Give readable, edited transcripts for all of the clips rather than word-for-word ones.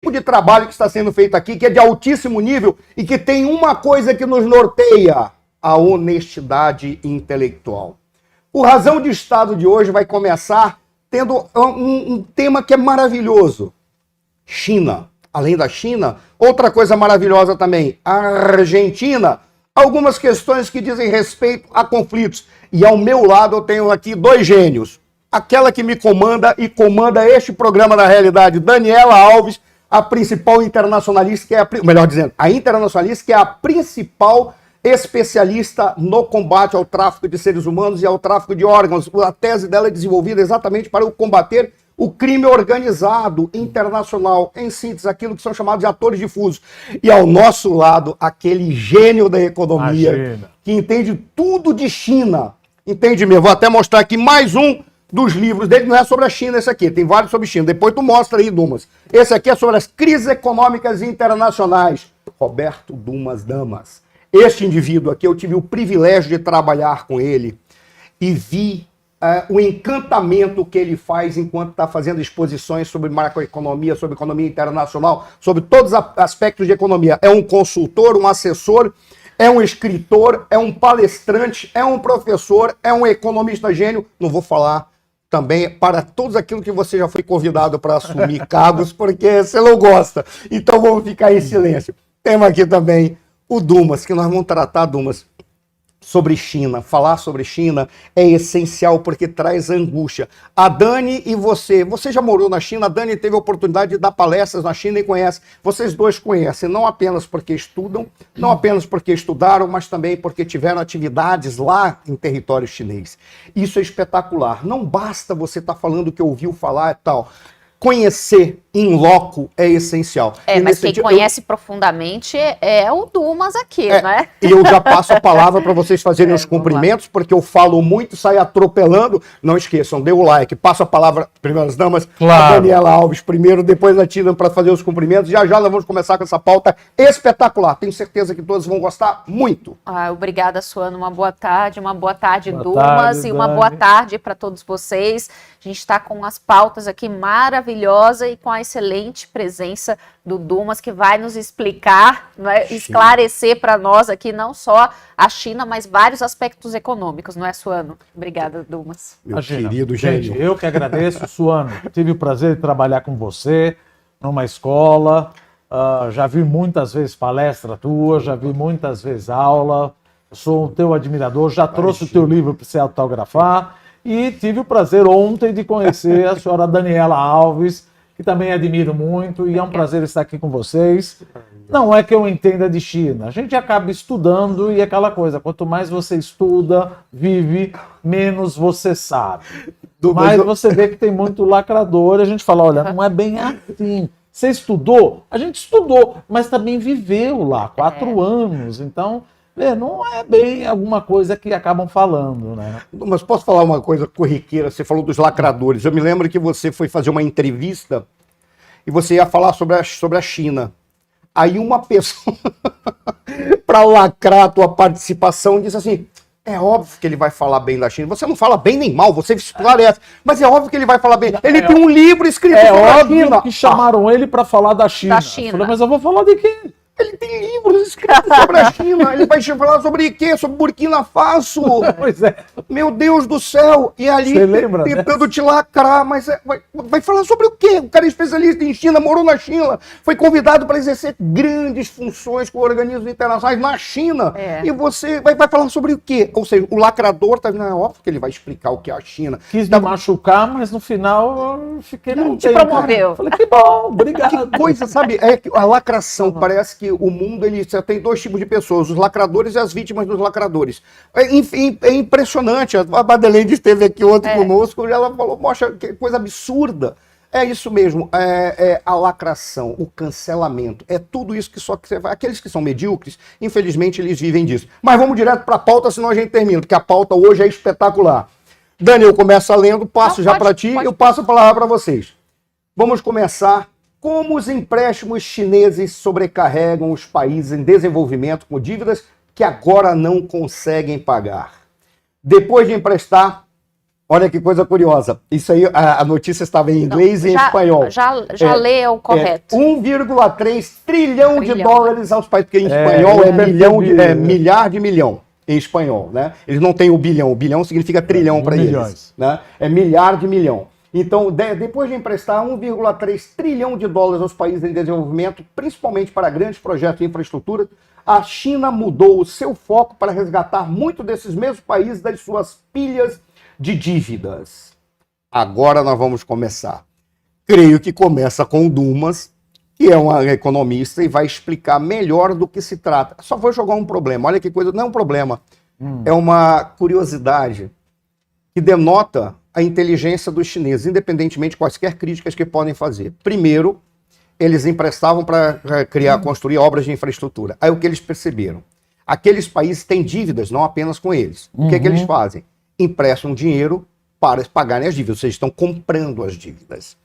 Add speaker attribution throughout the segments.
Speaker 1: tipo de trabalho que está sendo feito aqui, que é de altíssimo nível e que tem uma coisa que nos norteia: a honestidade intelectual. O Razão de Estado de hoje vai começar tendo um tema que é maravilhoso. China. Além da China, outra coisa maravilhosa também, a Argentina. Algumas questões que dizem respeito a conflitos. E ao meu lado eu tenho aqui dois gênios. Aquela que me comanda e comanda este programa da realidade, Daniela Alves, a principal internacionalista, que é melhor dizendo, a internacionalista que é a principal especialista no combate ao tráfico de seres humanos e ao tráfico de órgãos. A tese dela é desenvolvida exatamente para combater o crime organizado internacional, em síntese, aquilo que são chamados de atores difusos. E ao nosso lado, aquele gênio da economia, que entende tudo de China. Entende mesmo? Vou até mostrar aqui mais um dos livros dele, não é sobre a China esse aqui, tem vários sobre China. Depois tu mostra aí, Dumas. Esse aqui é sobre as crises econômicas internacionais. Roberto Dumas Damas. Este indivíduo aqui, eu tive o privilégio de trabalhar com ele e vi o encantamento que ele faz enquanto está fazendo exposições sobre macroeconomia, sobre economia internacional, sobre todos os aspectos de economia. É um consultor, um assessor, é um escritor, é um palestrante, é um professor, é um economista gênio. Não vou falar também para todos aquilo que você já foi convidado para assumir cargos, porque você não gosta. Então vamos ficar em silêncio. Temos aqui também o Dumas, que nós vamos tratar, Dumas, sobre China. Falar sobre China é essencial porque traz angústia. A Dani e você já morou na China, a Dani teve a oportunidade de dar palestras na China e conhece. Vocês dois conhecem, não apenas porque estudam, não apenas porque estudaram, mas também porque tiveram atividades lá em território chinês. Isso é espetacular. Não basta você estar falando que ouviu falar e tal. Conhecer in loco é essencial.
Speaker 2: Mas quem conhece profundamente é o Dumas aqui, né?
Speaker 1: E eu já passo a palavra para vocês fazerem os cumprimentos, porque eu falo muito, saio atropelando. Não esqueçam, dê o like. Passo a palavra, primeiras damas, a Daniela Alves primeiro, depois a Tina para fazer os cumprimentos. Já nós vamos começar com essa pauta espetacular. Tenho certeza que todos vão gostar muito.
Speaker 2: Obrigada, Suana. Uma boa tarde, Dumas, e uma boa tarde para todos vocês. A gente está com as pautas aqui maravilhosas e com a excelente presença do Dumas, que vai nos explicar, né, esclarecer para nós aqui não só a China, mas vários aspectos econômicos, não é, Suano? Obrigada, Dumas.
Speaker 3: Meu querido gênio. Eu que agradeço, Suano. Tive o prazer de trabalhar com você numa escola, já vi muitas vezes palestra tua, já vi muitas vezes aula, sou um teu admirador, já trouxe o teu livro para você autografar e tive o prazer ontem de conhecer a senhora Daniela Alves, que também admiro muito, e é um prazer estar aqui com vocês. Não é que eu entenda de China, a gente acaba estudando e é aquela coisa, quanto mais você estuda, vive, menos você sabe. Mas você vê que tem muito lacrador, e a gente fala, olha, não é bem assim. Você estudou? A gente estudou, mas também viveu lá 4 anos, então não é bem alguma coisa que acabam falando, né?
Speaker 1: Mas posso falar uma coisa corriqueira? Você falou dos lacradores. Eu me lembro que você foi fazer uma entrevista e você ia falar sobre a China. Aí uma pessoa, para lacrar a tua participação, disse assim, é óbvio que ele vai falar bem da China. Você não fala bem nem mal, você esclarece. Mas é óbvio que ele vai falar bem. Ele tem um livro escrito sobre a China.
Speaker 3: É óbvio que chamaram ele para falar da China. Eu falei, mas eu vou falar de quê?
Speaker 1: Ele tem livros escritos sobre a China. Ele vai falar sobre quê? Sobre Burkina Faso.
Speaker 3: Pois é.
Speaker 1: Meu Deus do céu. E ali tentando te lacrar. Mas vai falar sobre o quê? O cara é especialista em China, morou na China, foi convidado para exercer grandes funções com organismos internacionais na China. E você vai falar sobre o quê? Ou seja, o lacrador tá vendo, é óbvio que ele vai explicar o que é a China.
Speaker 3: Quis me machucar, mas no final eu fiquei...
Speaker 2: Não te promoveu.
Speaker 3: Falei, que bom, obrigado.
Speaker 1: Que coisa, sabe? A lacração parece que o mundo ele tem 2 tipos de pessoas, os lacradores e as vítimas dos lacradores. É impressionante. A Madeleine esteve aqui ontem conosco e ela falou, mostra que coisa absurda. É isso mesmo, a lacração, o cancelamento, é tudo isso que você vai. Aqueles que são medíocres, infelizmente, eles vivem disso. Mas vamos direto para a pauta, senão a gente termina, porque a pauta hoje é espetacular. Dani, eu começo lendo, passo já para ti, eu passo a palavra para vocês. Vamos começar. Como os empréstimos chineses sobrecarregam os países em desenvolvimento com dívidas que agora não conseguem pagar. Depois de emprestar Olha que coisa curiosa. Isso aí, a notícia estava em inglês e em espanhol.
Speaker 2: Já lê o correto.
Speaker 1: 1,3 trilhão de dólares aos países, porque em espanhol é milhar de milhão. Em espanhol, né? Eles não têm o bilhão significa trilhão para eles. Né? É milhar de milhão. Então, depois de emprestar 1,3 trilhão de dólares aos países em desenvolvimento, principalmente para grandes projetos de infraestrutura, a China mudou o seu foco para resgatar muito desses mesmos países das suas pilhas de dívidas. Agora nós vamos começar. Creio que começa com o Dumas, que é um economista e vai explicar melhor do que se trata. Só vou jogar um problema. Olha que coisa, não é um problema. É uma curiosidade que denota a inteligência dos chineses, independentemente de quaisquer críticas que podem fazer. Primeiro, eles emprestavam para construir obras de infraestrutura. Aí o que eles perceberam? Aqueles países têm dívidas, não apenas com eles. O que é que eles fazem? Emprestam dinheiro para pagarem as dívidas, ou seja, estão comprando as dívidas.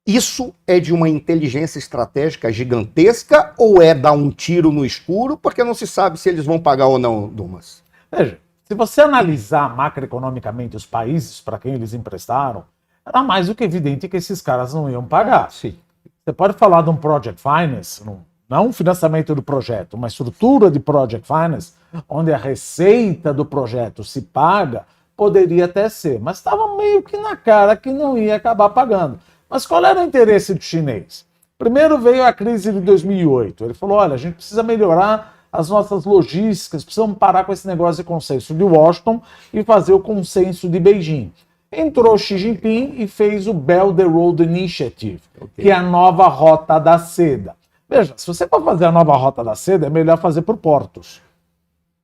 Speaker 1: Isso é de uma inteligência estratégica gigantesca ou é dar um tiro no escuro porque não se sabe se eles vão pagar ou não, Dumas?
Speaker 3: Veja, se você analisar macroeconomicamente os países para quem eles emprestaram, era mais do que evidente que esses caras não iam pagar.
Speaker 1: Sim.
Speaker 3: Você pode falar de um project finance, não um financiamento do projeto, uma estrutura de project finance, onde a receita do projeto se paga, poderia até ser, mas estava meio que na cara que não ia acabar pagando. Mas qual era o interesse do chinês? Primeiro veio a crise de 2008. Ele falou, olha, a gente precisa melhorar as nossas logísticas, precisamos parar com esse negócio de consenso de Washington e fazer o consenso de Beijing. Entrou Xi Jinping e fez o Belt and Road Initiative, que é a nova Rota da Seda. Veja, se você for fazer a nova Rota da Seda, é melhor fazer por portos.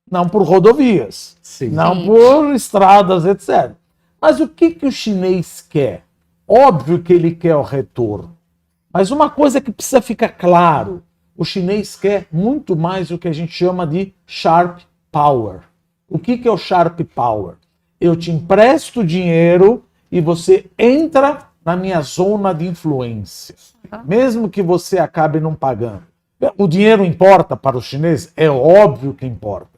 Speaker 3: Não por rodovias, não por estradas, etc. Mas o que o chinês quer? Óbvio que ele quer o retorno. Mas uma coisa que precisa ficar claro, o chinês quer muito mais o que a gente chama de sharp power. O que é o sharp power? Eu te empresto dinheiro e você entra na minha zona de influência. Mesmo que você acabe não pagando. O dinheiro importa para o chinês? É óbvio que importa.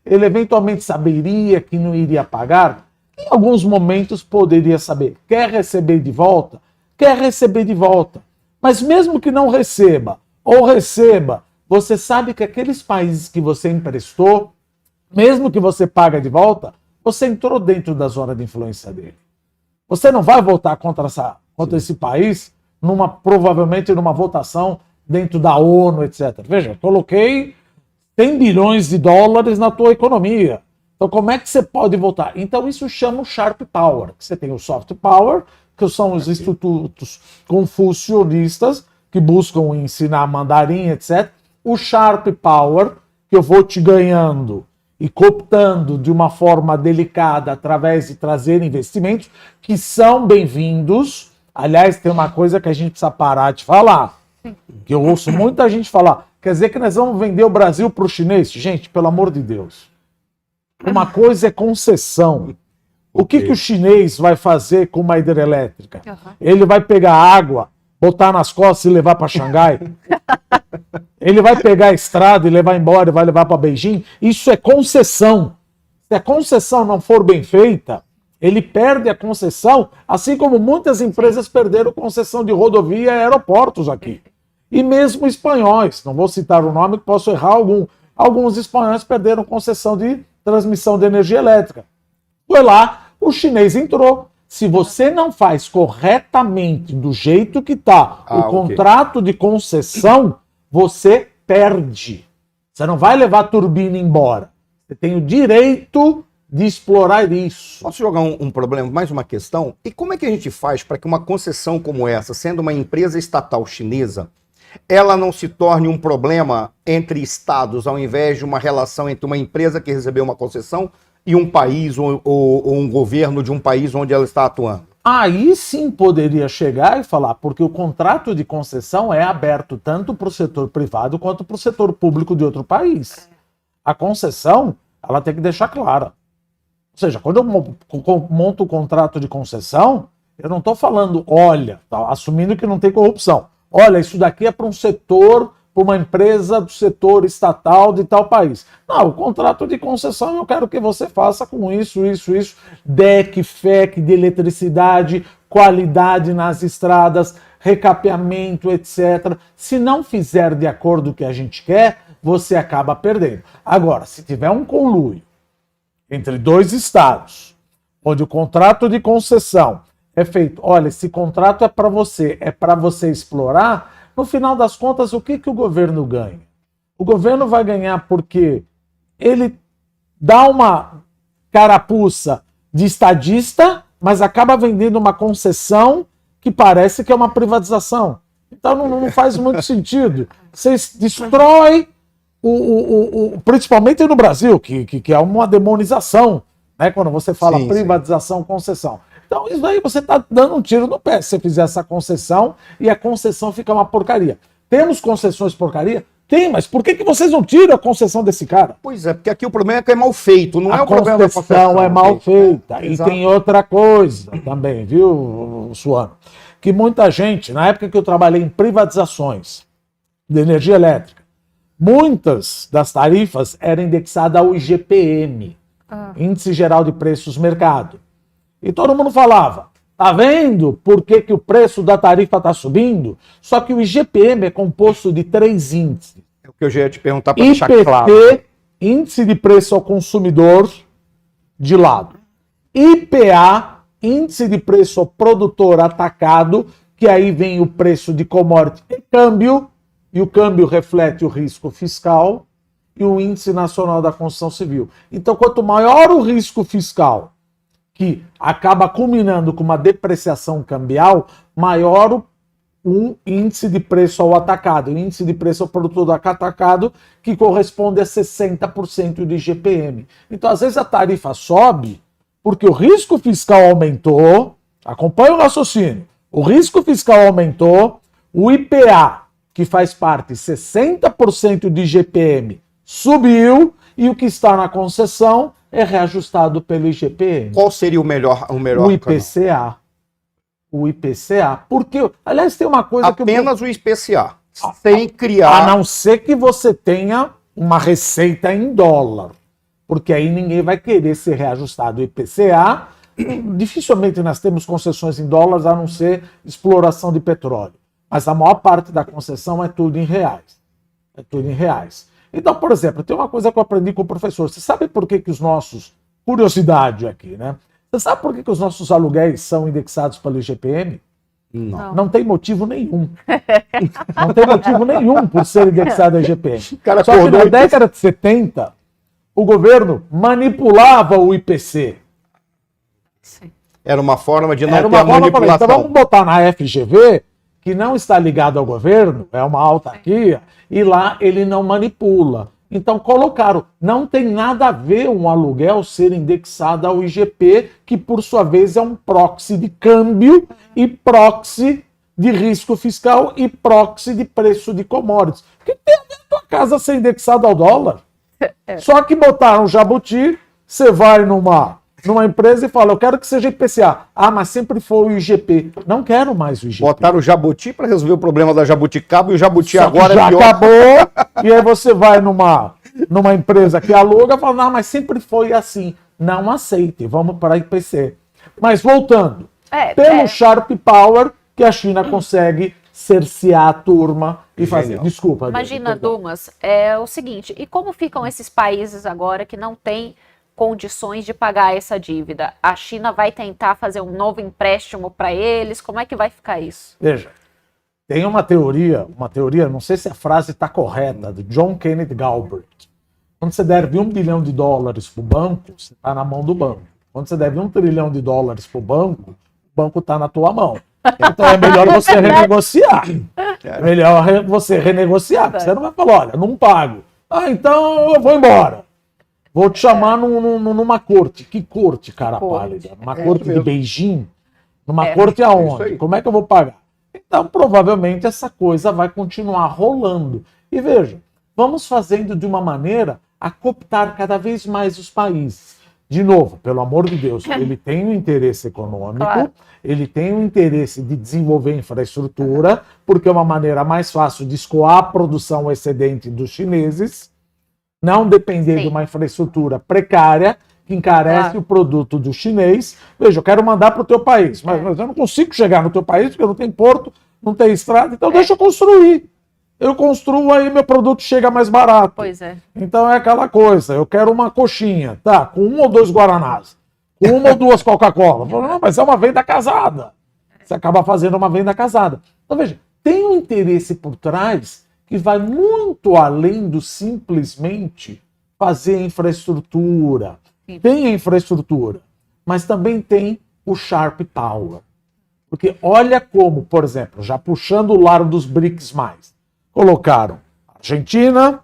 Speaker 3: Ele eventualmente saberia que não iria pagar? Em alguns momentos poderia saber. Quer receber de volta? Quer receber de volta. Mas mesmo que não receba, ou receba, você sabe que aqueles países que você emprestou, mesmo que você paga de volta, você entrou dentro da zona de influência dele. Você não vai votar contra esse país, provavelmente numa votação dentro da ONU, etc. Veja, coloquei 100 bilhões de dólares na tua economia. Então, como é que você pode votar? Então, isso chama o Sharp Power. Você tem o Soft Power, que são os institutos confucionistas, que buscam ensinar mandarim, etc. O Sharp Power, que eu vou te ganhando e cooptando de uma forma delicada através de trazer investimentos, que são bem-vindos. Aliás, tem uma coisa que a gente precisa parar de falar, que eu ouço muita gente falar, quer dizer que nós vamos vender o Brasil para o chinês? Gente, pelo amor de Deus. Uma coisa é concessão. O que o chinês vai fazer com uma hidrelétrica? Ele vai pegar água, botar nas costas e levar para Xangai? Ele vai pegar a estrada e levar embora e vai levar para Beijing? Isso é concessão. Se a concessão não for bem feita, ele perde a concessão, assim como muitas empresas perderam concessão de rodovia e aeroportos aqui. E mesmo espanhóis, não vou citar o nome, posso errar alguns espanhóis perderam concessão de transmissão de energia elétrica. Foi lá, o chinês entrou. Se você não faz corretamente do jeito que está o contrato de concessão, você perde. Você não vai levar a turbina embora. Você tem o direito de explorar isso.
Speaker 1: Posso jogar um problema, mais uma questão? E como é que a gente faz para que uma concessão como essa, sendo uma empresa estatal chinesa, ela não se torne um problema entre estados, ao invés de uma relação entre uma empresa que recebeu uma concessão e um país ou um governo de um país onde ela está atuando?
Speaker 3: Aí sim poderia chegar e falar, porque o contrato de concessão é aberto tanto para o setor privado quanto para o setor público de outro país. A concessão, ela tem que deixar clara. Ou seja, quando eu monto o contrato de concessão, eu não estou falando, olha, tá, assumindo que não tem corrupção. Olha, isso daqui é para um setor para uma empresa do setor estatal de tal país. Não, o contrato de concessão eu quero que você faça com isso, DEC, FEC de eletricidade, qualidade nas estradas, recapeamento, etc. Se não fizer de acordo com o que a gente quer, você acaba perdendo. Agora, se tiver um conluio entre dois estados, onde o contrato de concessão é feito, olha, esse contrato é para você explorar, no final das contas, o que o governo ganha? O governo vai ganhar porque ele dá uma carapuça de estadista, mas acaba vendendo uma concessão que parece que é uma privatização. Então não faz muito sentido. Você destrói, principalmente no Brasil, que é uma demonização, né, quando você fala privatização, concessão. Então, isso aí você está dando um tiro no pé se você fizer essa concessão e a concessão fica uma porcaria. Temos concessões porcaria? Tem, mas por que vocês não tiram a concessão desse cara?
Speaker 1: Pois é, porque aqui o problema é que é mal feito, não é o problema da concessão.
Speaker 3: A concessão é mal feita. E tem outra coisa também, viu, Suano? Que muita gente, na época que eu trabalhei em privatizações de energia elétrica, muitas das tarifas eram indexadas ao IGPM, Índice Geral de Preços Mercado. E todo mundo falava, tá vendo por que o preço da tarifa está subindo? Só que o IGPM é composto de 3 índices.
Speaker 1: É o que eu já ia te perguntar para deixar claro.
Speaker 3: IPC, Índice de Preço ao Consumidor, de lado. IPA, Índice de Preço ao Produtor Atacado, que aí vem o preço de commodity e câmbio, e o câmbio reflete o risco fiscal, e o Índice Nacional da Construção Civil. Então, quanto maior o risco fiscal, que acaba culminando com uma depreciação cambial, maior o índice de preço ao atacado, o índice de preço ao produtor atacado, que corresponde a 60% de IGPM. Então, às vezes, a tarifa sobe porque o risco fiscal aumentou, acompanha o raciocínio, o risco fiscal aumentou, o IPA, que faz parte 60% de IGPM, subiu, e o que está na concessão é reajustado pelo IGPM.
Speaker 1: Qual seria o melhor?
Speaker 3: O IPCA. O IPCA. Porque, aliás, tem uma coisa
Speaker 1: apenas o IPCA. Sem criar...
Speaker 3: A não ser que você tenha uma receita em dólar. Porque aí ninguém vai querer ser reajustado. O IPCA, dificilmente nós temos concessões em dólares, a não ser exploração de petróleo. Mas a maior parte da concessão é tudo em reais. É tudo em reais. Então, por exemplo, tem uma coisa que eu aprendi com o professor. Você sabe por que os nossos... Curiosidade aqui, né? Você sabe por que os nossos aluguéis são indexados pelo IGPM?
Speaker 1: Não.
Speaker 3: Não tem motivo nenhum. Não tem motivo nenhum por ser indexado ao IGPM. Só que na década de 70, o governo manipulava o IPC.
Speaker 2: Sim.
Speaker 1: Era uma forma de não ter a manipulação.
Speaker 3: Então vamos botar na FGV, que não está ligado ao governo, é uma autarquia, e lá ele não manipula. Então colocaram, não tem nada a ver um aluguel ser indexado ao IGP, que por sua vez é um proxy de câmbio e proxy de risco fiscal e proxy de preço de commodities. O que tem a ver a tua casa ser indexada ao dólar? Só que botaram jabuti, você vai numa empresa e fala, eu quero que seja IPCA. Ah, mas sempre foi o IGP. Não quero mais o IGP.
Speaker 1: Botaram o jabuti para resolver o problema da jabuticaba e o jabuti agora
Speaker 3: já
Speaker 1: é pior.
Speaker 3: Acabou. E aí você vai numa empresa que aluga e fala, não, mas sempre foi assim. Não aceite, vamos para IPC. Mas voltando, pelo Sharp Power que a China consegue cercear a turma e fazer. Desculpa.
Speaker 2: Imagina, Dumas, é o seguinte, e como ficam esses países agora que não têm condições de pagar essa dívida? A China vai tentar fazer um novo empréstimo para eles? Como é que vai ficar isso?
Speaker 3: Veja, tem uma teoria, não sei se a frase está correta, de John Kenneth Galbraith. Quando você deve $1 bilhão para o banco, você está na mão do banco. Quando você deve $1 trilhão para o banco está na tua mão. Então é melhor você renegociar. É melhor você renegociar. Você não vai falar, olha, não pago. Ah, então eu vou embora. Vou te chamar numa corte. Que corte, cara pálida? Numa corte de Beijing? Numa corte aonde? Como é que eu vou pagar? Então, provavelmente, essa coisa vai continuar rolando. E veja, vamos fazendo de uma maneira a cooptar cada vez mais os países. De novo, pelo amor de Deus, ele tem um interesse econômico,
Speaker 2: Claro.
Speaker 3: ele tem um interesse de desenvolver infraestrutura, porque é uma maneira mais fácil de escoar a produção excedente dos chineses, não depender
Speaker 2: Sim.
Speaker 3: de uma infraestrutura precária que encarece
Speaker 2: Claro.
Speaker 3: o produto do chinês. Veja, eu quero mandar para o teu país, mas eu não consigo chegar no teu país porque não tem porto, não tem estrada, então deixa eu construir. Eu construo, aí meu produto chega mais barato.
Speaker 2: Pois é.
Speaker 3: Então é aquela coisa, eu quero uma coxinha, tá, com 1 ou 2 Guaranás, com 1 ou 2 Coca-Cola. Não, mas é uma venda casada. Você acaba fazendo uma venda casada. Então veja, tem um interesse por trás que vai muito além do simplesmente fazer infraestrutura.
Speaker 2: Sim.
Speaker 3: Tem a infraestrutura, mas também tem o sharp power. Porque olha como, por exemplo, já puxando o lado dos BRICS+, colocaram Argentina,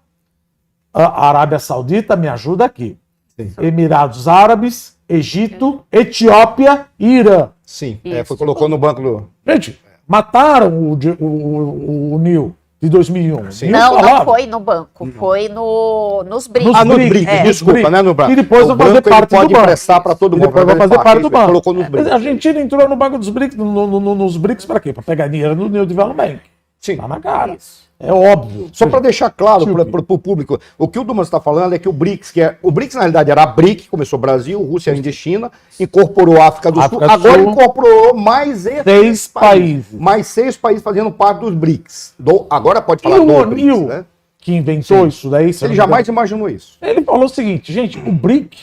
Speaker 3: a Arábia Saudita, me ajuda aqui,
Speaker 1: Sim.
Speaker 3: Emirados Árabes, Egito, Etiópia e Irã.
Speaker 1: Sim,
Speaker 2: Isso.
Speaker 1: colocou no banco do...
Speaker 3: Gente, mataram o Nil de 2001.
Speaker 1: Sim.
Speaker 3: Nil
Speaker 2: Não, não
Speaker 3: falava.
Speaker 2: foi no banco, foi nos BRICS.
Speaker 3: Nos
Speaker 1: nos
Speaker 3: BRICS,
Speaker 1: BRICS,
Speaker 3: é.
Speaker 1: desculpa,
Speaker 3: BRICS.
Speaker 1: né? No banco.
Speaker 3: E depois
Speaker 1: O
Speaker 3: vai fazer
Speaker 1: banco, ele
Speaker 3: parte do
Speaker 1: pode
Speaker 3: banco.
Speaker 1: emprestar para todo
Speaker 3: E
Speaker 1: mundo.
Speaker 3: depois vai
Speaker 1: Ele
Speaker 3: fazer
Speaker 1: faz
Speaker 3: parte
Speaker 1: isso,
Speaker 3: do
Speaker 1: ele
Speaker 3: banco.
Speaker 1: colocou nos BRICS.
Speaker 3: A Argentina entrou no banco dos BRICS, nos BRICS para quê? Para pegar dinheiro do New Development Bank.
Speaker 1: Sim.
Speaker 3: Tá na cara.
Speaker 2: Isso.
Speaker 3: É óbvio.
Speaker 1: Só para deixar claro
Speaker 3: Tio
Speaker 1: para o público, o que o Dumas está falando é que o BRICS, o BRICS na realidade era a BRIC, começou Brasil, Rússia, Índia e China, incorporou a África do
Speaker 3: África
Speaker 1: Sul,
Speaker 3: do
Speaker 1: agora
Speaker 3: Sul.
Speaker 1: incorporou mais
Speaker 3: 6 países.
Speaker 1: mais 6 países fazendo parte dos BRICS. Agora pode
Speaker 3: E
Speaker 1: falar
Speaker 3: o
Speaker 1: do BRICS,
Speaker 3: O'Neill,
Speaker 1: né?
Speaker 3: que inventou isso daí, se eu
Speaker 1: Ele
Speaker 3: não me
Speaker 1: jamais
Speaker 3: engano,
Speaker 1: imaginou isso.
Speaker 3: ele falou o seguinte, gente, o BRIC,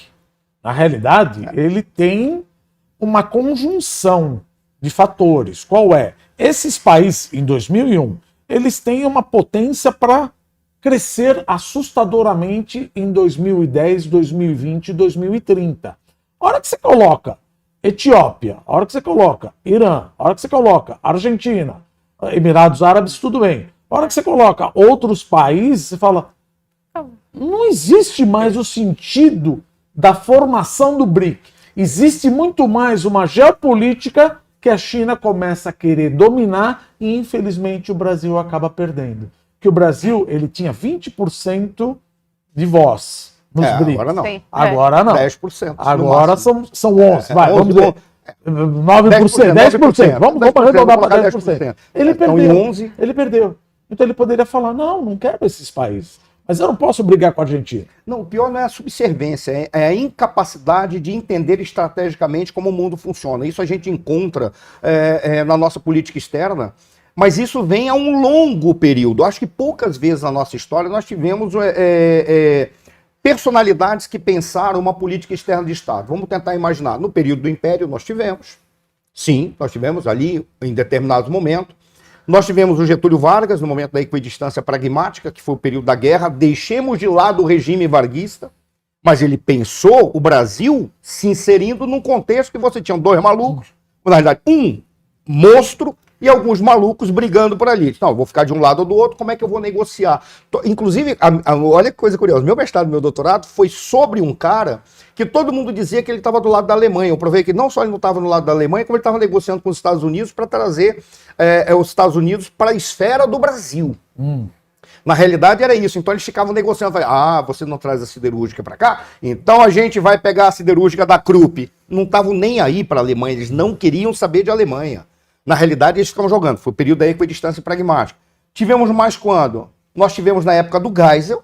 Speaker 3: na realidade, ele tem uma conjunção de fatores. Qual é? Esses países, em 2001, eles têm uma potência para crescer assustadoramente em 2010, 2020 e 2030. A hora que você coloca Etiópia, a hora que você coloca Irã, a hora que você coloca Argentina, Emirados Árabes, tudo bem. A hora que você coloca outros países, você fala, não existe mais o sentido da formação do BRIC. Existe muito mais uma geopolítica que a China começa a querer dominar e, infelizmente, o Brasil acaba perdendo. Que o Brasil, ele tinha 20% de voz nos BRICS.
Speaker 1: Agora não.
Speaker 2: Sim.
Speaker 3: Agora não.
Speaker 1: 10%. no
Speaker 3: Agora
Speaker 1: máximo.
Speaker 3: são 11, vai,
Speaker 1: 11,
Speaker 3: vamos dizer. 9%, 10%. Vamos arredondar para 10%. Ele
Speaker 1: Então,
Speaker 3: perdeu.
Speaker 1: em 11.
Speaker 3: Ele perdeu. Então ele poderia falar, não quero esses países. Mas eu não posso brigar com a Argentina.
Speaker 1: Não, o pior não é a subserviência, é a incapacidade de entender estrategicamente como o mundo funciona. Isso a gente encontra na nossa política externa, mas isso vem a um longo período. Acho que poucas vezes na nossa história nós tivemos personalidades que pensaram uma política externa de Estado. Vamos tentar imaginar. No período do Império nós tivemos. Sim, nós tivemos ali em determinados momentos. Nós tivemos o Getúlio Vargas, no momento da equidistância pragmática, que foi o período da guerra. Deixemos de lado o regime varguista, mas ele pensou o Brasil se inserindo num contexto que você tinha 2 malucos, na verdade, um monstro e alguns malucos brigando por ali. Não, eu vou ficar de um lado ou do outro, como é que eu vou negociar? Inclusive, olha que coisa curiosa, meu mestrado e meu doutorado foi sobre um cara que todo mundo dizia que ele estava do lado da Alemanha. Eu provei que não só ele não estava no lado da Alemanha, como ele estava negociando com os Estados Unidos para trazer os Estados Unidos para a esfera do Brasil. Na realidade era isso, então eles ficavam negociando, você não traz a siderúrgica para cá? Então a gente vai pegar a siderúrgica da Krupp. Não estavam nem aí para a Alemanha, eles não queriam saber de Alemanha. Na realidade eles ficavam jogando, foi o período da equidistância pragmática. Tivemos mais quando? Nós tivemos na época do Geisel,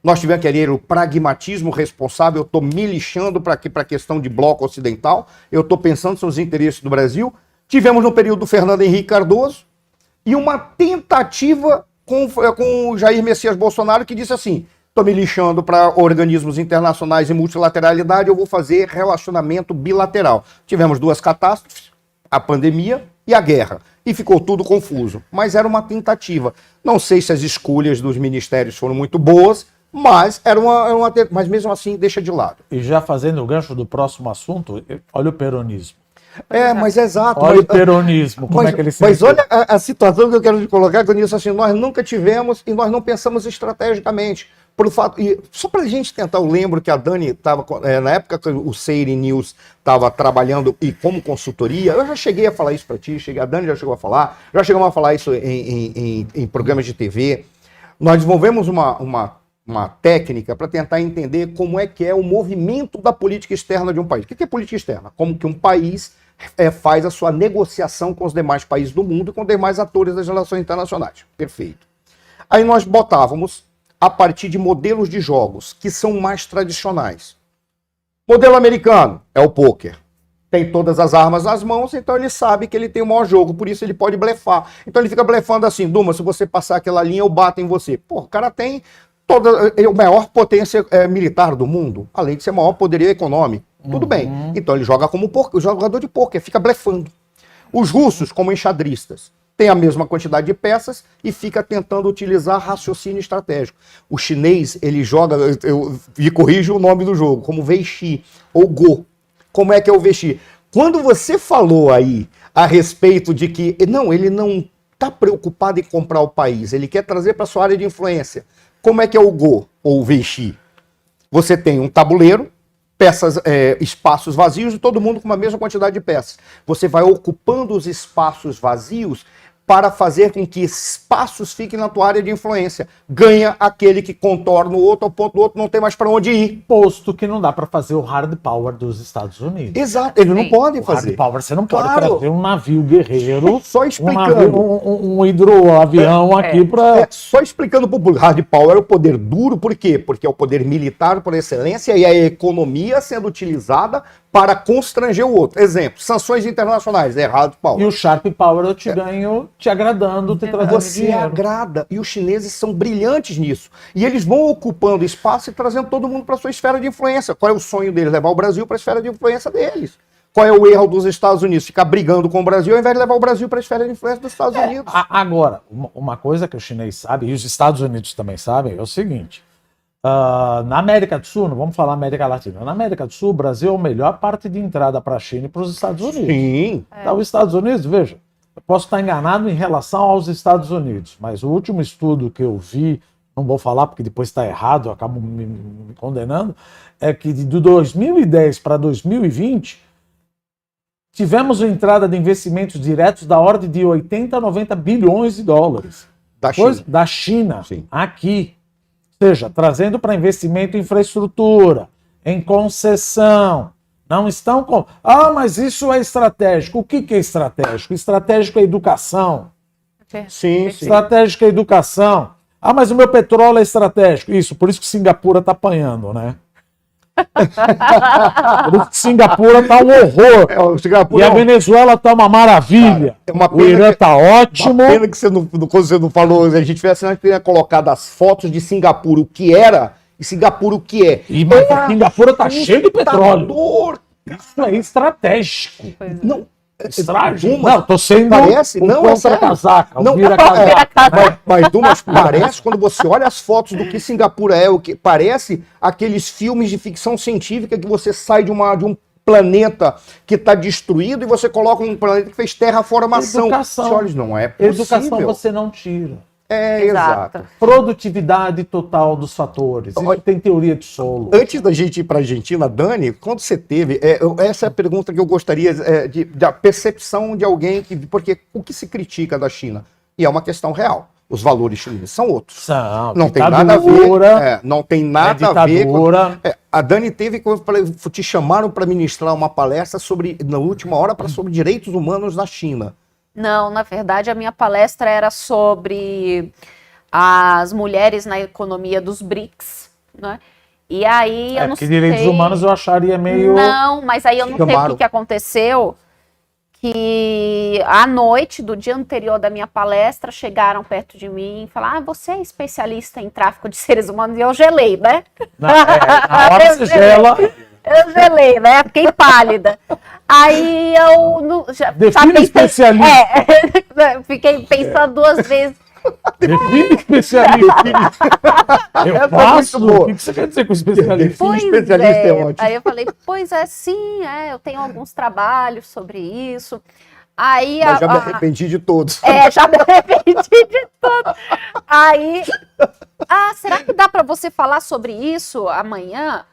Speaker 1: nós tivemos aquele o pragmatismo responsável, eu estou me lixando para a questão de bloco ocidental, eu estou pensando nos interesses do Brasil. Tivemos no período do Fernando Henrique Cardoso e uma tentativa com o Jair Messias Bolsonaro que disse assim, estou me lixando para organismos internacionais e multilateralidade, eu vou fazer relacionamento bilateral. Tivemos 2 catástrofes, a pandemia e a guerra. E ficou tudo confuso. Mas era uma tentativa. Não sei se as escolhas dos ministérios foram muito boas, mas mas mesmo assim deixa de lado.
Speaker 3: E já fazendo o gancho do próximo assunto, olha o peronismo.
Speaker 1: Mas é exato.
Speaker 3: Olha o peronismo, como é que ele se...
Speaker 1: Mas olha a situação que eu quero te colocar, quando eu disse assim, nós nunca tivemos e nós não pensamos estrategicamente. Por fato, e só para a gente tentar, eu lembro que a Dani estava, na época que o Seire News estava trabalhando e como consultoria, eu já cheguei a falar isso para ti, a Dani já chegou a falar, já chegamos a falar isso em programas de TV. Nós desenvolvemos uma uma técnica para tentar entender como é que é o movimento da política externa de um país. O que é política externa? Como que um país faz a sua negociação com os demais países do mundo e com os demais atores das relações internacionais. Perfeito. Aí nós botávamos a partir de modelos de jogos que são mais tradicionais. Modelo americano é o pôquer. Tem todas as armas nas mãos, então ele sabe que ele tem o maior jogo, por isso ele pode blefar. Então ele fica blefando assim, Duma, se você passar aquela linha, eu bato em você. Pô, o cara tem a maior potência militar do mundo, além de ser o maior poderio econômico. Tudo bem. Então ele joga como jogador de pôquer, fica blefando. Os russos, como enxadristas, têm a mesma quantidade de peças e fica tentando utilizar raciocínio estratégico. O chinês, ele joga, eu me corrijo o nome do jogo, como Weiqi ou Go. Como é que é o Weiqi? Quando você falou aí a respeito de que, não, ele não está preocupado em comprar o país, ele quer trazer para sua área de influência. Como é que é o Go ou o Weiqi? Você tem um tabuleiro, peças, espaços vazios e todo mundo com a mesma quantidade de peças. Você vai ocupando os espaços vazios para fazer com que espaços fiquem na tua área de influência. Ganha aquele que contorna o outro ao ponto do outro não tem mais para onde ir.
Speaker 3: Posto que não dá para fazer o hard power dos Estados Unidos.
Speaker 1: Exato, eles não podem fazer.
Speaker 3: Hard power, você não pode trazer um navio guerreiro,
Speaker 1: só explicando.
Speaker 3: Um hidroavião aqui para...
Speaker 1: Só explicando para o público, hard power é o poder duro, por quê? Porque é o poder militar por excelência e a economia sendo utilizada para constranger o outro. Exemplo, sanções internacionais, é hard power.
Speaker 3: E o sharp power eu te ganho te agradando, te trazendo
Speaker 1: Você
Speaker 3: dinheiro.
Speaker 1: agrada. E os chineses são brilhantes nisso. E eles vão ocupando espaço e trazendo todo mundo para sua esfera de influência. Qual é o sonho deles? Levar o Brasil para a esfera de influência deles. Qual é o erro dos Estados Unidos? Ficar brigando com o Brasil ao invés de levar o Brasil para a esfera de influência dos Estados Unidos.
Speaker 3: Agora, uma coisa que o chinês sabe, e os Estados Unidos também sabem, é o seguinte. Na América do Sul, não vamos falar América Latina, na América do Sul, o Brasil é a melhor parte de entrada para a China e para os Estados Unidos.
Speaker 1: Sim.
Speaker 3: Então, os Estados Unidos, veja, eu posso estar enganado em relação aos Estados Unidos, mas o último estudo que eu vi, não vou falar porque depois está errado, eu acabo me condenando, é que de 2010 para 2020, tivemos uma entrada de investimentos diretos da ordem de 80 a 90 bilhões de dólares. Da China,
Speaker 1: Sim.
Speaker 3: aqui. Ou seja, trazendo para investimento em infraestrutura, em concessão. Não estão com... mas isso é estratégico. O que é estratégico? Estratégico é educação.
Speaker 1: Sim.
Speaker 3: Estratégico é educação. Mas o meu petróleo é estratégico. Isso, por isso que Singapura está apanhando, né? Por isso que Singapura está um horror. E a Venezuela está uma maravilha.
Speaker 1: Cara,
Speaker 3: o Irã está ótimo.
Speaker 1: Uma pena que você não falou, a gente tivesse colocado as fotos de Singapura, o que era, e Singapura o que é.
Speaker 3: Singapura está cheio de petróleo. Isso é estratégico.
Speaker 1: Não.
Speaker 3: Não, tô sendo
Speaker 1: parece, não é
Speaker 3: casaca,
Speaker 1: não
Speaker 3: vira casaca.
Speaker 1: Mas Dumas, parece quando você olha as fotos do que Singapura é, o que parece aqueles filmes de ficção científica que você sai de um planeta que está destruído e você coloca um planeta que fez terraformação.
Speaker 3: Educação.
Speaker 1: Você olha, não é possível.
Speaker 3: Educação você não tira.
Speaker 1: Exato.
Speaker 3: Produtividade total dos fatores. Isso tem teoria de solo.
Speaker 1: Antes da gente ir para a Argentina, Dani, quando você teve... essa é a pergunta que eu gostaria da percepção de alguém, porque o que se critica da China? E é uma questão real. Os valores chineses são outros.
Speaker 3: Não
Speaker 1: tem nada a ver. Não tem nada a ver com... a Dani teve... Te chamaram para ministrar uma palestra na última hora, sobre direitos humanos na China.
Speaker 2: Não, na verdade, a minha palestra era sobre as mulheres na economia dos BRICS, né? E aí eu não sei...
Speaker 3: direitos humanos eu acharia meio...
Speaker 2: Não, mas aí eu não sei o que aconteceu, que à noite do dia anterior da minha palestra, chegaram perto de mim e falaram, você é especialista em tráfico de seres humanos? E eu gelei, né?
Speaker 3: Na hora você gela...
Speaker 2: Eu gelei, né? Fiquei pálida. Aí eu...
Speaker 3: Define especialista.
Speaker 2: Fiquei pensando duas vezes.
Speaker 3: Define especialista. Eu faço? O que você quer dizer com especialista?
Speaker 1: Define especialista é ótimo.
Speaker 2: Aí eu falei, pois é, sim, eu tenho alguns trabalhos sobre isso. Aí,
Speaker 1: mas já me arrependi de todos.
Speaker 2: Já me arrependi de todos. Aí, será que dá para você falar sobre isso amanhã?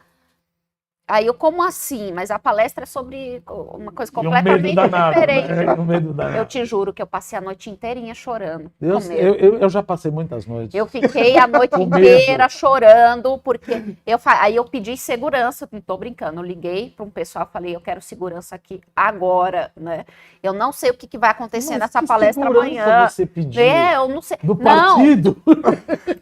Speaker 2: Aí eu, como assim? Mas a palestra é sobre uma coisa
Speaker 3: E um
Speaker 2: completamente
Speaker 3: medo danado,
Speaker 2: diferente.
Speaker 3: né? Um medo danado.
Speaker 2: Eu te juro que eu passei a noite inteirinha chorando.
Speaker 3: Eu,
Speaker 2: com medo.
Speaker 3: eu já passei muitas noites.
Speaker 2: Eu fiquei a noite
Speaker 3: Com
Speaker 2: inteira
Speaker 3: medo.
Speaker 2: chorando, porque aí eu pedi segurança, não tô brincando, eu liguei para um pessoal, falei, eu quero segurança aqui agora, né? Eu não sei o que vai acontecer
Speaker 3: Mas
Speaker 2: nessa
Speaker 3: que
Speaker 2: palestra
Speaker 3: segurança
Speaker 2: amanhã.
Speaker 3: você pediu?
Speaker 2: Eu não sei.
Speaker 3: Do
Speaker 2: Não,
Speaker 3: partido?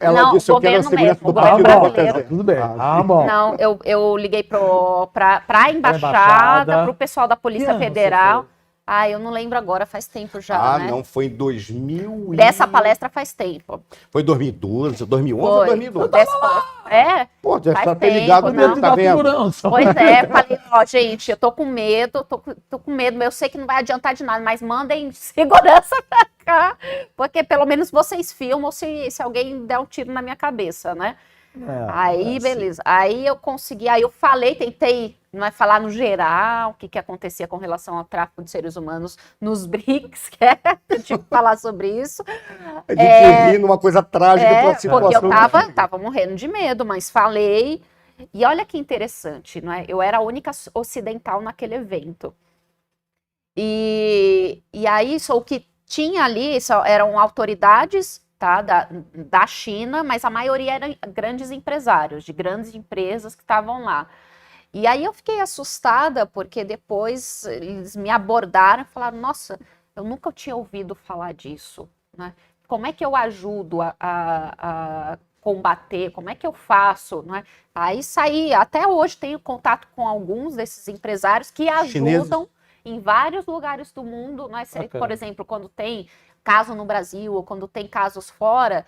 Speaker 1: Ela
Speaker 2: Não,
Speaker 1: disse, eu quero a
Speaker 2: governo
Speaker 1: segurança
Speaker 2: mesmo,
Speaker 1: do
Speaker 2: governo
Speaker 1: partido.
Speaker 2: brasileiro.
Speaker 3: Tudo bem.
Speaker 1: Ah,
Speaker 3: Bom.
Speaker 2: não, eu liguei para a embaixada,
Speaker 3: embaixada.
Speaker 2: para o pessoal da
Speaker 3: Que
Speaker 2: Polícia
Speaker 3: ano você
Speaker 2: Federal.
Speaker 3: foi?
Speaker 2: Ah, eu não lembro agora, faz tempo já, né?
Speaker 1: não, foi em 2000
Speaker 2: Dessa palestra faz tempo.
Speaker 1: Foi 2012, 2011 ou
Speaker 2: Foi.
Speaker 1: 2012?
Speaker 2: Dessa palestra. É,
Speaker 1: Pô, já
Speaker 2: faz
Speaker 1: tá
Speaker 2: tempo,
Speaker 1: ligado,
Speaker 2: não.
Speaker 1: né? Tá vendo?
Speaker 3: Segurança.
Speaker 2: Pois é, falei, ó, gente, eu tô com medo, tô com medo, eu sei que não vai adiantar de nada, mas mandem segurança pra cá, porque pelo menos vocês filmam se alguém der um tiro na minha cabeça, né? Aí, beleza. Aí eu consegui, aí eu falei, tentei falar no geral o que acontecia com relação ao tráfico de seres humanos nos BRICS, que eu tive que falar sobre isso.
Speaker 1: A gente ri numa coisa trágica pra situação.
Speaker 2: Porque eu tava morrendo de medo, mas falei. E olha que interessante, não é? Eu era a única ocidental naquele evento. E aí, o que tinha ali eram autoridades, tá, da China, mas a maioria eram grandes empresários, de grandes empresas que estavam lá. E aí eu fiquei assustada, porque depois eles me abordaram e falaram, nossa, eu nunca tinha ouvido falar disso, né? Como é que eu ajudo a combater? Como é que eu faço? Né? Aí saí, até hoje tenho contato com alguns desses empresários que ajudam em vários lugares do mundo. Né? Por exemplo, quando tem caso no Brasil ou quando tem casos fora,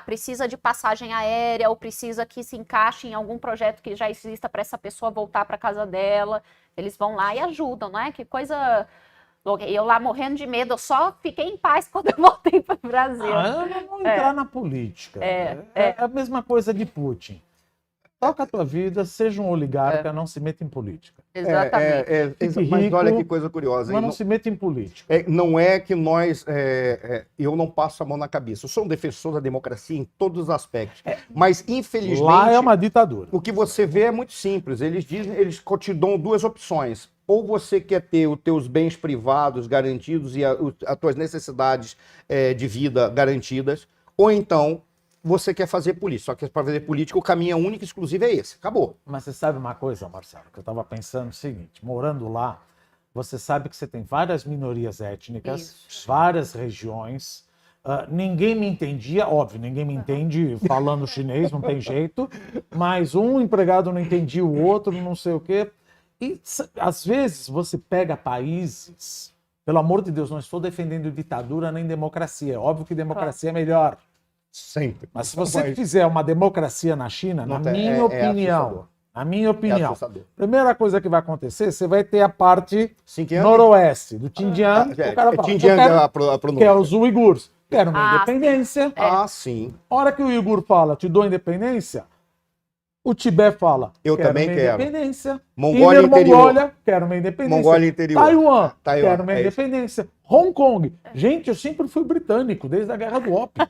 Speaker 2: precisa de passagem aérea ou precisa que se encaixe em algum projeto que já exista para essa pessoa voltar para casa dela. Eles vão lá e ajudam, não é? Que coisa... Eu lá morrendo de medo, eu só fiquei em paz quando eu voltei para o Brasil.
Speaker 3: Eu não vou entrar na política. É a mesma coisa de Putin. Toca a tua vida, seja um oligarca, não se meta em política.
Speaker 2: Exatamente.
Speaker 1: Mas olha que coisa curiosa.
Speaker 3: Mas não se meta em política.
Speaker 1: Não é que nós... eu não passo a mão na cabeça. Eu sou um defensor da democracia em todos os aspectos. Mas, infelizmente...
Speaker 3: Lá é uma ditadura.
Speaker 1: O que você vê é muito simples. Eles te dão duas opções. Ou você quer ter os teus bens privados garantidos e as tuas necessidades de vida garantidas, ou então você quer fazer política. Só que para fazer política o caminho único e exclusivo é esse. Acabou.
Speaker 3: Mas você sabe uma coisa, Marcelo, que eu estava pensando o seguinte, morando lá, você sabe que você tem várias minorias étnicas, várias regiões, ninguém me entendia, óbvio, ninguém me entende falando chinês, não tem jeito, mas um empregado não entendia o outro, não sei o quê. E, às vezes, você pega países... Pelo amor de Deus, não estou defendendo ditadura nem democracia. É óbvio que democracia é melhor.
Speaker 1: Sempre.
Speaker 3: Mas se você fizer uma democracia na China, na minha opinião, primeira coisa que vai acontecer, você vai ter a parte noroeste do Xinjiang. O cara fala, que é os uigures. Quero minha independência.
Speaker 1: Sim.
Speaker 3: A hora que o uigur fala, te dou independência... O Tibete fala,
Speaker 1: eu também quero.
Speaker 3: Independência.
Speaker 1: Mongólia
Speaker 3: Mongólia, quero minha independência.
Speaker 1: Mongólia interior.
Speaker 3: Taiwan, quero minha independência. Hong Kong. Gente, eu sempre fui britânico, desde a Guerra do Ópio.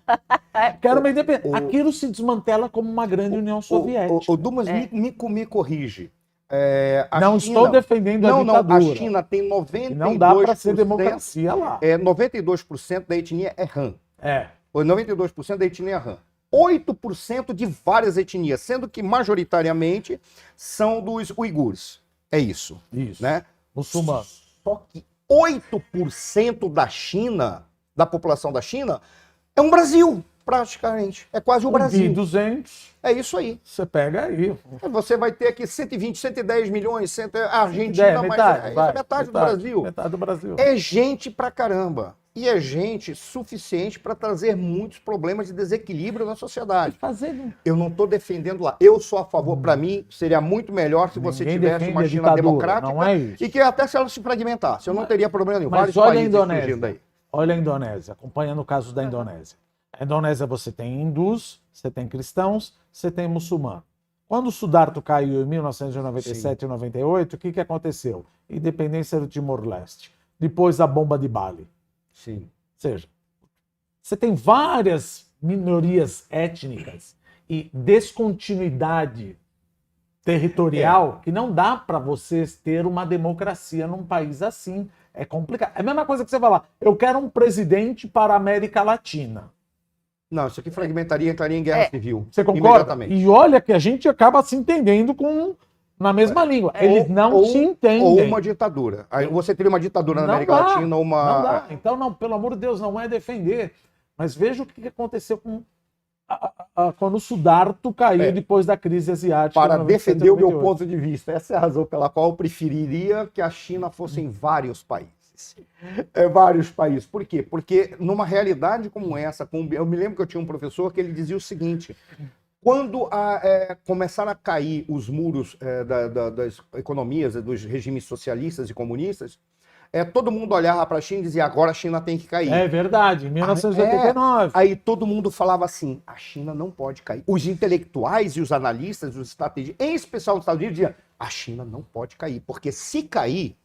Speaker 3: Quero minha independência. Aquilo se desmantela como uma grande União Soviética.
Speaker 1: Dumas, me corrige.
Speaker 3: Não China, estou defendendo a ditadura.
Speaker 1: Não, a China tem 92%.
Speaker 3: Não dá para ser democracia lá.
Speaker 1: 92% da etnia é Han. 92% da etnia é Han. 8% de várias etnias, sendo que majoritariamente são dos uigures. É isso.
Speaker 3: Isso.
Speaker 1: Né?
Speaker 3: Muçulmanos.
Speaker 1: Só que 8% da China, da população da China, é um Brasil, praticamente. É quase o Brasil.
Speaker 3: 200.
Speaker 1: É isso aí.
Speaker 3: Você pega aí.
Speaker 1: Você vai ter aqui 120, 110 milhões, a Argentina, metade do Brasil.
Speaker 3: Metade do Brasil.
Speaker 1: É gente pra caramba. E é gente suficiente para trazer muitos problemas de desequilíbrio na sociedade. Eu não estou defendendo lá. Eu sou a favor. Para mim, seria muito melhor se você tivesse uma China democrática e que até se ela se fragmentasse. Eu não teria problema nenhum.
Speaker 3: Mas olha a Indonésia. Olha a Indonésia. Acompanha no caso da Indonésia. A Indonésia você tem hindus, você tem cristãos, você tem muçulmanos. Quando o Sudarto caiu em 1997 e 98, o que aconteceu? Independência do Timor-Leste. Depois a bomba de Bali.
Speaker 1: Sim.
Speaker 3: Ou seja, você tem várias minorias étnicas e descontinuidade territorial que não dá para vocês ter uma democracia num país assim. É complicado. É a mesma coisa que você falar, eu quero um presidente para a América Latina.
Speaker 1: Não, isso aqui fragmentaria, entraria em guerra civil.
Speaker 3: Você concorda? E olha que a gente acaba se entendendo na mesma língua. Eles não se entendem.
Speaker 1: Ou uma ditadura. Aí você teria uma ditadura na América Latina, uma...
Speaker 3: Não dá. Então, não, pelo amor de Deus, não é defender. Mas veja o que aconteceu quando o Sudarto caiu depois da crise asiática.
Speaker 1: Para defender o meu ponto de vista. Essa é a razão pela qual eu preferiria que a China fosse em vários países. Vários países. Por quê? Porque numa realidade como essa, eu me lembro que eu tinha um professor que ele dizia o seguinte: quando começaram a cair os muros das economias, dos regimes socialistas e comunistas, todo mundo olhava para a China e dizia, agora a China tem que cair.
Speaker 3: É verdade, em 1989.
Speaker 1: Aí todo mundo falava assim, a China não pode cair. Os intelectuais e os analistas, os estrategistas, em especial nos Estados Unidos, diziam, a China não pode cair, porque se cair,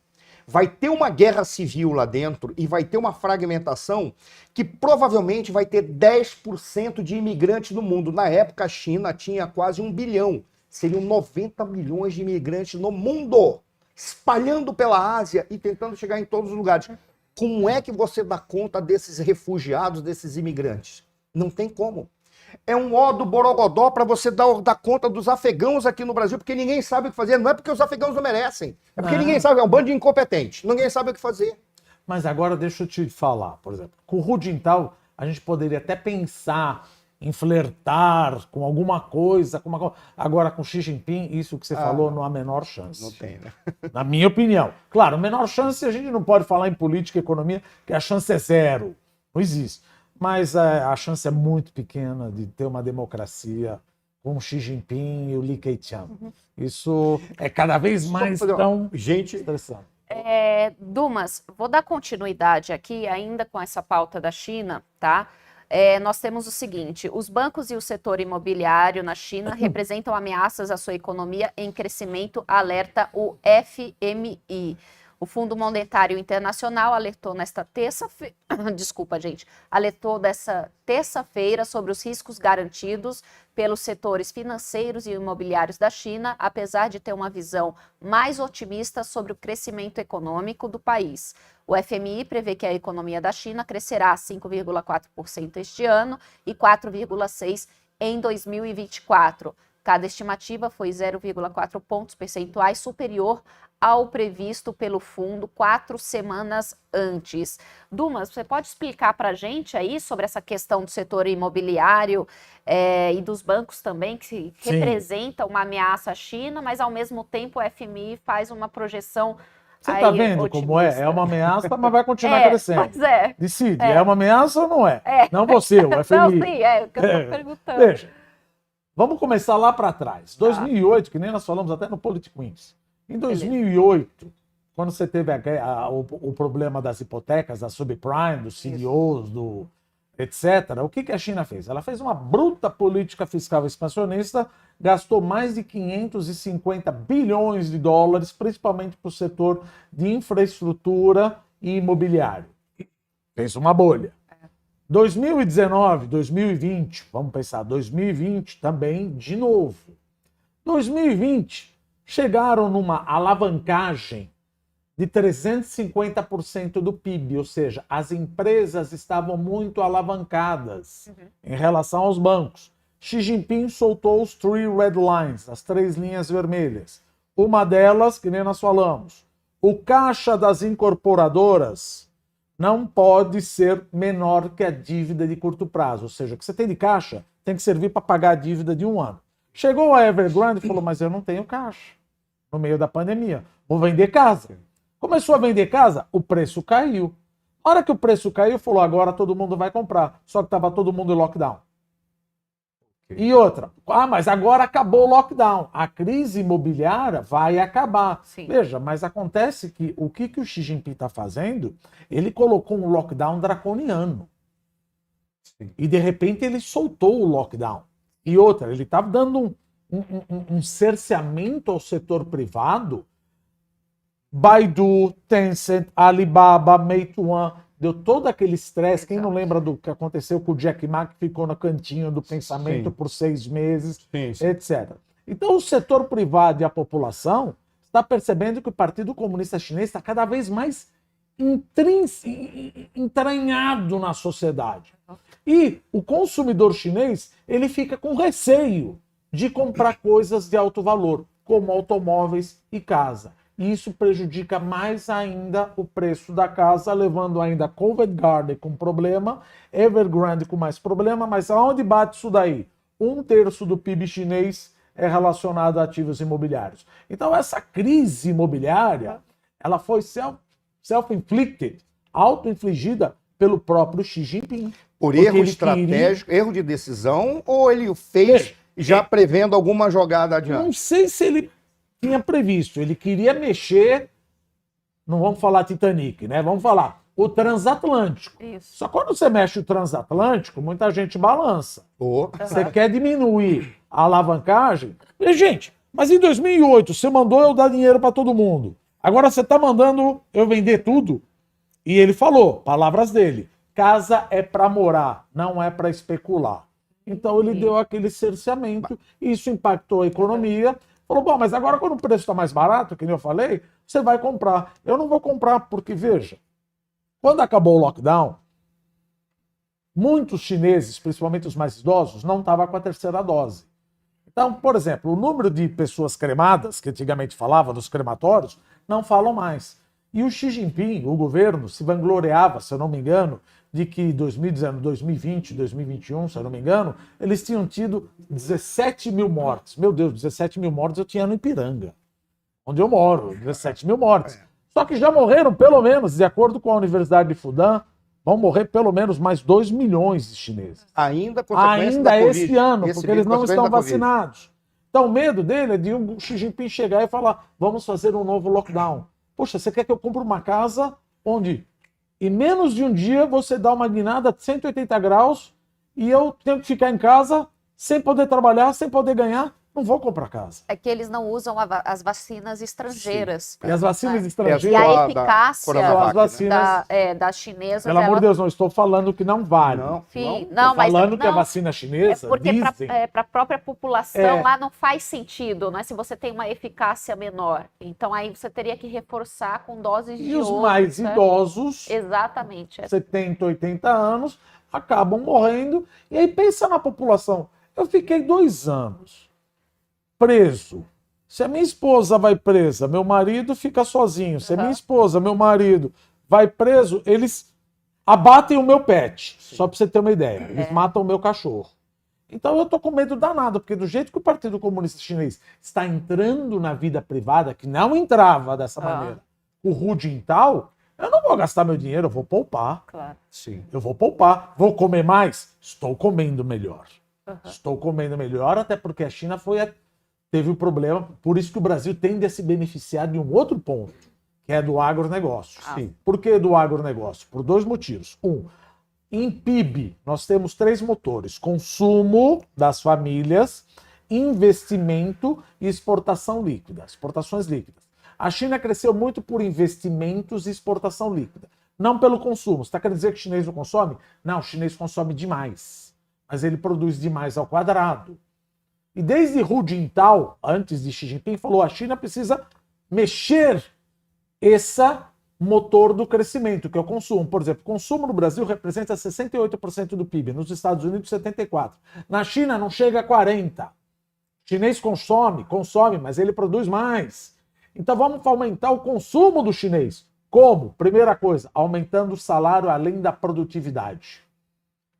Speaker 1: vai ter uma guerra civil lá dentro e vai ter uma fragmentação que provavelmente vai ter 10% de imigrantes no mundo. Na época, a China tinha quase 1 bilhão. Seriam 90 milhões de imigrantes no mundo, espalhando pela Ásia e tentando chegar em todos os lugares. Como é que você dá conta desses refugiados, desses imigrantes? Não tem como. É um ó do borogodó para você dar conta dos afegãos aqui no Brasil, porque ninguém sabe o que fazer. Não é porque os afegãos não merecem, é porque ninguém sabe, é um bando de incompetentes. Ninguém sabe o que fazer.
Speaker 3: Mas agora deixa eu te falar, por exemplo, com o Hu Jintao, a gente poderia até pensar em flertar com alguma coisa, agora com Xi Jinping, isso que você falou, não há a menor chance.
Speaker 1: Não tem, né?
Speaker 3: Na minha opinião. Claro, a menor chance a gente não pode falar em política e economia, que a chance é zero. Não existe. Mas a chance é muito pequena de ter uma democracia com o Xi Jinping e o Li Keqiang. Isso é cada vez mais tão estressante.
Speaker 2: Dumas, vou dar continuidade aqui ainda com essa pauta da China, tá? Nós temos o seguinte, os bancos e o setor imobiliário na China representam ameaças à sua economia em crescimento, alerta o FMI. O Fundo Monetário Internacional alertou nesta terça-feira, alertou dessa terça-feira sobre os riscos garantidos pelos setores financeiros e imobiliários da China, apesar de ter uma visão mais otimista sobre o crescimento econômico do país. O FMI prevê que a economia da China crescerá 5,4% este ano e 4,6% em 2024. Cada estimativa foi 0,4 pontos percentuais superior ao previsto pelo fundo 4 semanas antes. Dumas, você pode explicar para a gente aí sobre essa questão do setor imobiliário e dos bancos também, que representam uma ameaça à China, mas ao mesmo tempo o FMI faz uma projeção.
Speaker 3: Você está vendo otimista. Como é? É uma ameaça, mas vai continuar crescendo.
Speaker 2: Mas
Speaker 3: Decide, é uma ameaça ou não é? Não você, o FMI.
Speaker 2: Não, sim, o que eu estou perguntando.
Speaker 3: Veja, vamos começar lá para trás. 2008, que nem nós falamos até no Politiquins. Em 2008, quando você teve o problema das hipotecas, da subprime, dos CEOs, etc., o que a China fez? Ela fez uma bruta política fiscal expansionista, gastou mais de 550 bilhões de dólares, principalmente para o setor de infraestrutura e imobiliário. Fez uma bolha. 2019, 2020, vamos pensar, 2020 também, de novo. 2020, chegaram numa alavancagem de 350% do PIB, ou seja, as empresas estavam muito alavancadas em relação aos bancos. Xi Jinping soltou os 3 red lines, as 3 linhas vermelhas. Uma delas, que nem nós falamos, o caixa das incorporadoras não pode ser menor que a dívida de curto prazo, ou seja, o que você tem de caixa tem que servir para pagar a dívida de 1 ano. Chegou a Evergrande e falou, mas eu não tenho caixa. No meio da pandemia, vou vender casa. Começou a vender casa, o preço caiu. Na hora que o preço caiu, falou, agora todo mundo vai comprar. Só que estava todo mundo em lockdown. E outra, mas agora acabou o lockdown. A crise imobiliária vai acabar.
Speaker 2: Sim.
Speaker 3: Veja, mas acontece que o que o Xi Jinping está fazendo, ele colocou um lockdown draconiano. Sim. E de repente ele soltou o lockdown. E outra, ele estava dando um cerceamento ao setor privado. Baidu, Tencent, Alibaba, Meituan, deu todo aquele estresse. Quem não lembra do que aconteceu com o Jack Ma, que ficou no cantinho do pensamento por 6 meses, etc. Então o setor privado e a população está percebendo que o Partido Comunista Chinês está cada vez mais entranhado na sociedade. E o consumidor chinês, ele fica com receio de comprar coisas de alto valor, como automóveis e casa. E isso prejudica mais ainda o preço da casa, levando ainda Covent Garden com problema, Evergrande com mais problema, mas aonde bate isso daí? 1/3 do PIB chinês é relacionado a ativos imobiliários. Então essa crise imobiliária, ela foi self-inflicted, auto-infligida pelo próprio Xi Jinping.
Speaker 1: Por erro estratégico, erro de decisão, ou ele o fez já prevendo alguma jogada adiante?
Speaker 3: Não sei se ele tinha previsto. Ele queria mexer, não vamos falar Titanic, né? Vamos falar o transatlântico.
Speaker 2: Isso.
Speaker 3: Só quando você mexe o transatlântico, muita gente balança. Você quer diminuir a alavancagem? E, gente, mas em 2008 você mandou eu dar dinheiro para todo mundo. Agora você está mandando eu vender tudo? E ele falou, palavras dele, casa é para morar, não é para especular. Então ele deu aquele cerceamento, isso impactou a economia. Falou, bom, mas agora quando o preço está mais barato, que nem eu falei, você vai comprar. Eu não vou comprar porque, veja, quando acabou o lockdown, muitos chineses, principalmente os mais idosos, não estavam com a terceira dose. Então, por exemplo, o número de pessoas cremadas, que antigamente falava dos crematórios, não falam mais. E o Xi Jinping, o governo, se vangloriava, se eu não me engano, de que 2019, 2020, 2021, se eu não me engano, eles tinham tido 17 mil mortes. Meu Deus, 17 mil mortes eu tinha no Ipiranga, onde eu moro, 17 mil mortes. Só que já morreram, pelo menos, de acordo com a Universidade de Fudan, vão morrer pelo menos mais 2 milhões de chineses.
Speaker 1: Ainda
Speaker 3: esse ano, porque eles não estão vacinados. Então o medo dele é de o Xi Jinping chegar e falar, vamos fazer um novo lockdown. Poxa, você quer que eu compre uma casa onde em menos de um dia você dá uma guinada de 180 graus e eu tenho que ficar em casa sem poder trabalhar, sem poder ganhar? Não vou comprar casa.
Speaker 2: É que eles não usam as vacinas estrangeiras.
Speaker 3: E as vacinas estrangeiras...
Speaker 2: E a eficácia das chinesas...
Speaker 3: Pelo amor de Deus, não estou falando que não vale.
Speaker 2: Não, mas
Speaker 3: falando que a vacina chinesa,
Speaker 2: é porque
Speaker 3: dizem...
Speaker 2: para a própria população lá não faz sentido, né? Se você tem uma eficácia menor. Então aí você teria que reforçar com doses de
Speaker 3: outros. E os mais idosos...
Speaker 2: Exatamente.
Speaker 3: 70, 80 anos, acabam morrendo. E aí pensa na população. Eu fiquei 2 anos... preso. Se a minha esposa vai presa, meu marido fica sozinho. Se a minha esposa, meu marido vai preso, eles abatem o meu pet. Só para você ter uma ideia. Eles matam o meu cachorro. Então eu tô com medo danado, porque do jeito que o Partido Comunista Chinês está entrando na vida privada, que não entrava dessa maneira, o Hu Jintao, eu não vou gastar meu dinheiro, eu vou poupar.
Speaker 2: Claro.
Speaker 3: Sim. Eu vou poupar. Vou comer mais? Estou comendo melhor. Estou comendo melhor, até porque a China teve um problema, por isso que o Brasil tende a se beneficiar de um outro ponto, que é do agronegócio. Sim. Por que do agronegócio? Por 2 motivos. Em PIB, nós temos 3 motores: consumo das famílias, investimento e exportação líquida, exportações líquidas. A China cresceu muito por investimentos e exportação líquida, não pelo consumo. Você está querendo dizer que o chinês não consome? Não, o chinês consome demais, mas ele produz demais ao quadrado. E desde Hu Jintao, antes de Xi Jinping, falou que a China precisa mexer esse motor do crescimento, que é o consumo. Por exemplo, o consumo no Brasil representa 68% do PIB, nos Estados Unidos 74%. Na China não chega a 40%. O chinês consome, mas ele produz mais. Então vamos aumentar o consumo do chinês. Como? Primeira coisa, aumentando o salário além da produtividade.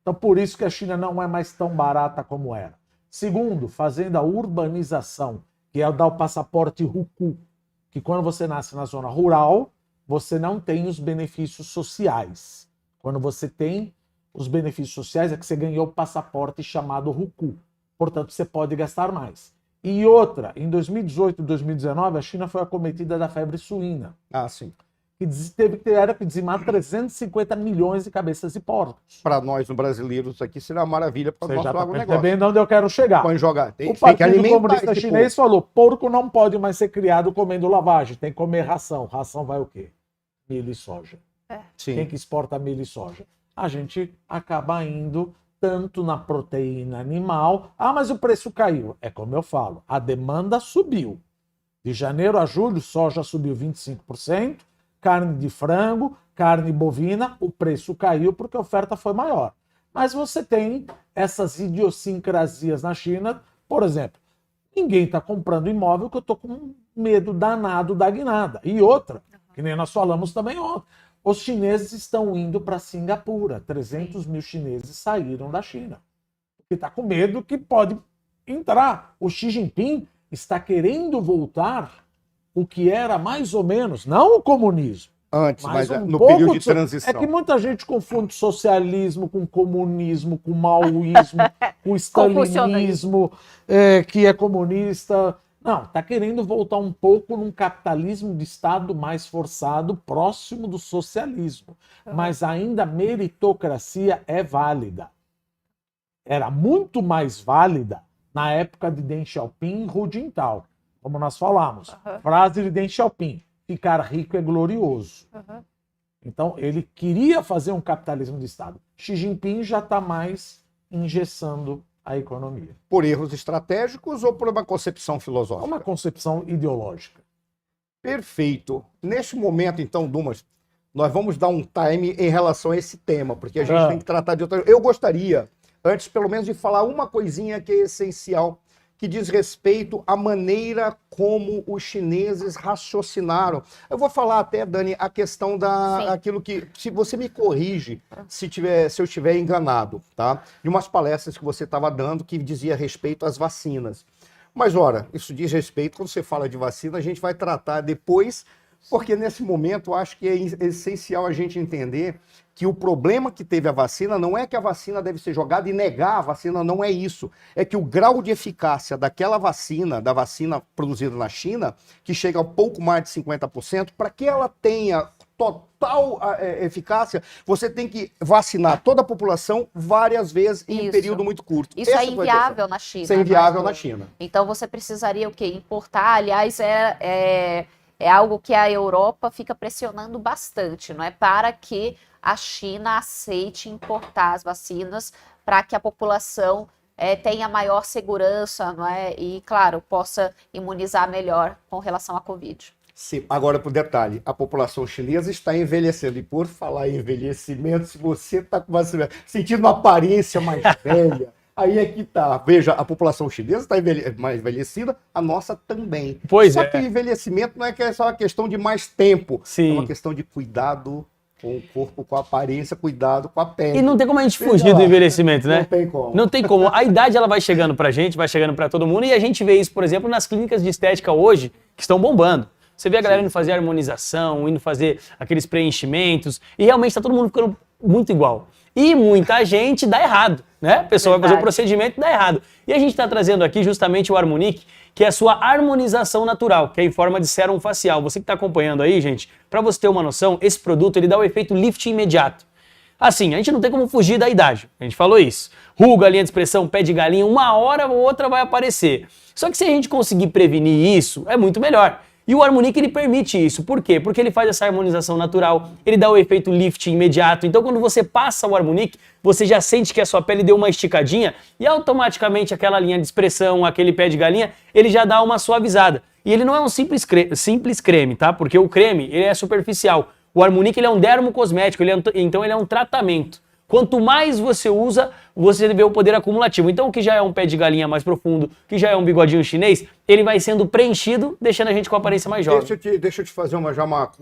Speaker 3: Então por isso que a China não é mais tão barata como era. Segundo, fazendo a urbanização, que é dar o passaporte Hukou, que quando você nasce na zona rural, você não tem os benefícios sociais. Quando você tem os benefícios sociais, é que você ganhou o passaporte chamado Hukou. Portanto, você pode gastar mais. E outra, em 2018 e 2019, a China foi acometida da febre suína.
Speaker 1: Sim.
Speaker 3: Que teve que dizimar 350 milhões de cabeças de porcos.
Speaker 1: Para nós, brasileiros, aqui será uma maravilha para o nosso agronegócio.
Speaker 3: Percebendo onde eu quero chegar.
Speaker 1: Põe jogar.
Speaker 3: O Partido Comunista Chinês falou, porco não pode mais ser criado comendo lavagem, tem que comer ração. Ração vai o quê? Milho e soja. Quem que exporta milho e soja? A gente acaba indo tanto na proteína animal. Ah, mas o preço caiu. É como eu falo, a demanda subiu. De janeiro a julho, soja subiu 25%, carne de frango, carne bovina, o preço caiu porque a oferta foi maior. Mas você tem essas idiosincrasias na China, por exemplo, ninguém está comprando imóvel que eu estou com medo danado da guinada. E outra, que nem nós falamos também ontem, os chineses estão indo para Singapura. 300 mil chineses saíram da China. Porque está com medo que pode entrar. O Xi Jinping está querendo voltar o que era mais ou menos, não o comunismo.
Speaker 1: Antes, mas no
Speaker 3: pouco
Speaker 1: período de transição.
Speaker 3: É que muita gente confunde socialismo com comunismo, com maoísmo, com stalinismo, que é comunista. Não, está querendo voltar um pouco num capitalismo de Estado mais forçado, próximo do socialismo. Mas ainda a meritocracia é válida. Era muito mais válida na época de Deng Xiaoping e Hu Jintao, como nós falamos. Frase de Deng Xiaoping: ficar rico é glorioso. Então, ele queria fazer um capitalismo de Estado. Xi Jinping já está mais engessando a economia.
Speaker 1: Por erros estratégicos ou por uma concepção filosófica?
Speaker 3: Uma concepção ideológica.
Speaker 1: Perfeito. Neste momento, então, Dumas, nós vamos dar um time em relação a esse tema, porque a gente tem que tratar de outra... Eu gostaria, antes, pelo menos, de falar uma coisinha que é essencial, que diz respeito à maneira como os chineses raciocinaram. Eu vou falar até, Dani, a questão aquilo que, se você me corrige, se eu estiver enganado, tá? De umas palestras que você estava dando que dizia respeito às vacinas. Mas, ora, isso diz respeito, quando você fala de vacina, a gente vai tratar depois, porque nesse momento eu acho que é essencial a gente entender que o problema que teve a vacina não é que a vacina deve ser jogada e negar a vacina, não é isso. É que o grau de eficácia daquela vacina, da vacina produzida na China, que chega a pouco mais de 50%, para que ela tenha total eficácia, você tem que vacinar toda a população várias vezes em um período muito curto.
Speaker 2: Isso é inviável na China.
Speaker 1: Isso é inviável na China.
Speaker 2: Então você precisaria o quê? Importar, aliás, é algo que a Europa fica pressionando bastante, não é? Para que a China aceite importar as vacinas para que a população tenha maior segurança, não é? E, claro, possa imunizar melhor com relação à Covid.
Speaker 1: Sim. Agora, para o detalhe, a população chinesa está envelhecendo. E por falar em envelhecimento, se você está sentindo uma aparência mais velha, aí é que tá. Veja, a população chinesa está mais envelhecida, a nossa também. Só que o envelhecimento não é só uma questão de mais tempo.
Speaker 4: Sim.
Speaker 1: É uma questão de cuidado com o corpo, com a aparência, cuidado com a pele.
Speaker 4: E não tem como a gente fugir do envelhecimento, né?
Speaker 1: Não tem como.
Speaker 4: Não tem como. A idade ela vai chegando pra gente, vai chegando pra todo mundo, e a gente vê isso, por exemplo, nas clínicas de estética hoje, que estão bombando. Você vê a galera indo fazer harmonização, indo fazer aqueles preenchimentos, e realmente tá todo mundo ficando muito igual. E muita gente dá errado, né? O pessoal vai fazer o procedimento e dá errado. E a gente está trazendo aqui justamente o Harmonic, que é a sua harmonização natural, que é em forma de sérum facial. Você que está acompanhando aí, gente, para você ter uma noção, esse produto ele dá o efeito lift imediato. Assim, a gente não tem como fugir da idade, a gente falou isso. Ruga, linha de expressão, pé de galinha, uma hora ou outra vai aparecer. Só que se a gente conseguir prevenir isso, é muito melhor. E o Harmonic ele permite isso. Por quê? Porque ele faz essa harmonização natural, ele dá o efeito lift imediato. Então quando você passa o Harmonic, você já sente que a sua pele deu uma esticadinha e automaticamente aquela linha de expressão, aquele pé de galinha, ele já dá uma suavizada. E ele não é um simples creme, tá? Porque o creme ele é superficial. O Harmonic ele é um dermocosmético, então ele é um tratamento. Quanto mais você usa, você vê o poder acumulativo. Então, o que já é um pé de galinha mais profundo, que já é um bigodinho chinês, ele vai sendo preenchido, deixando a gente com a aparência mais jovem.
Speaker 1: Deixa eu te fazer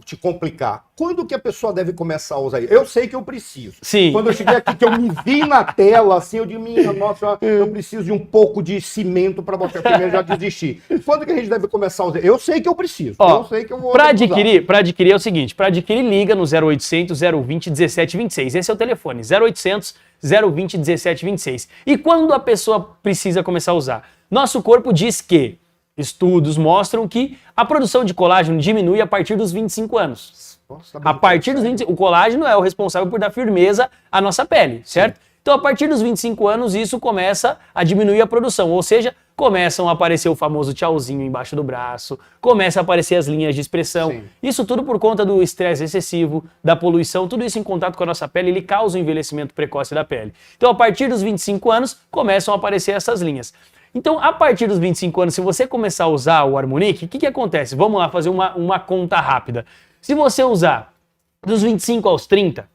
Speaker 1: te complicar. Quando que a pessoa deve começar a usar isso? Eu sei que eu preciso.
Speaker 4: Sim.
Speaker 1: Quando eu cheguei aqui, que eu me vi na tela, assim, eu digo, minha nossa, eu preciso de um pouco de cimento para botar. Primeiro já desisti. Quando que a gente deve começar a usar? Eu sei que eu preciso. Eu sei que eu vou
Speaker 4: para adquirir é o seguinte, para adquirir liga no 0800 020 1726. Esse é o telefone, 0800 020 1726. E quando a pessoa precisa começar a usar? Nosso corpo diz que estudos mostram que a produção de colágeno diminui a partir dos 25 anos. Nossa, a partir dos 25, o colágeno é o responsável por dar firmeza à nossa pele, certo? Sim. Então, a partir dos 25 anos, isso começa a diminuir a produção, ou seja, começam a aparecer o famoso tchauzinho embaixo do braço, começa a aparecer as linhas de expressão.
Speaker 1: Sim.
Speaker 4: Isso tudo por conta do estresse excessivo, da poluição, tudo isso em contato com a nossa pele, ele causa o envelhecimento precoce da pele. Então, a partir dos 25 anos, começam a aparecer essas linhas. Então, a partir dos 25 anos, se você começar a usar o Harmonic, o que acontece? Vamos lá fazer uma conta rápida. Se você usar dos 25 aos 30,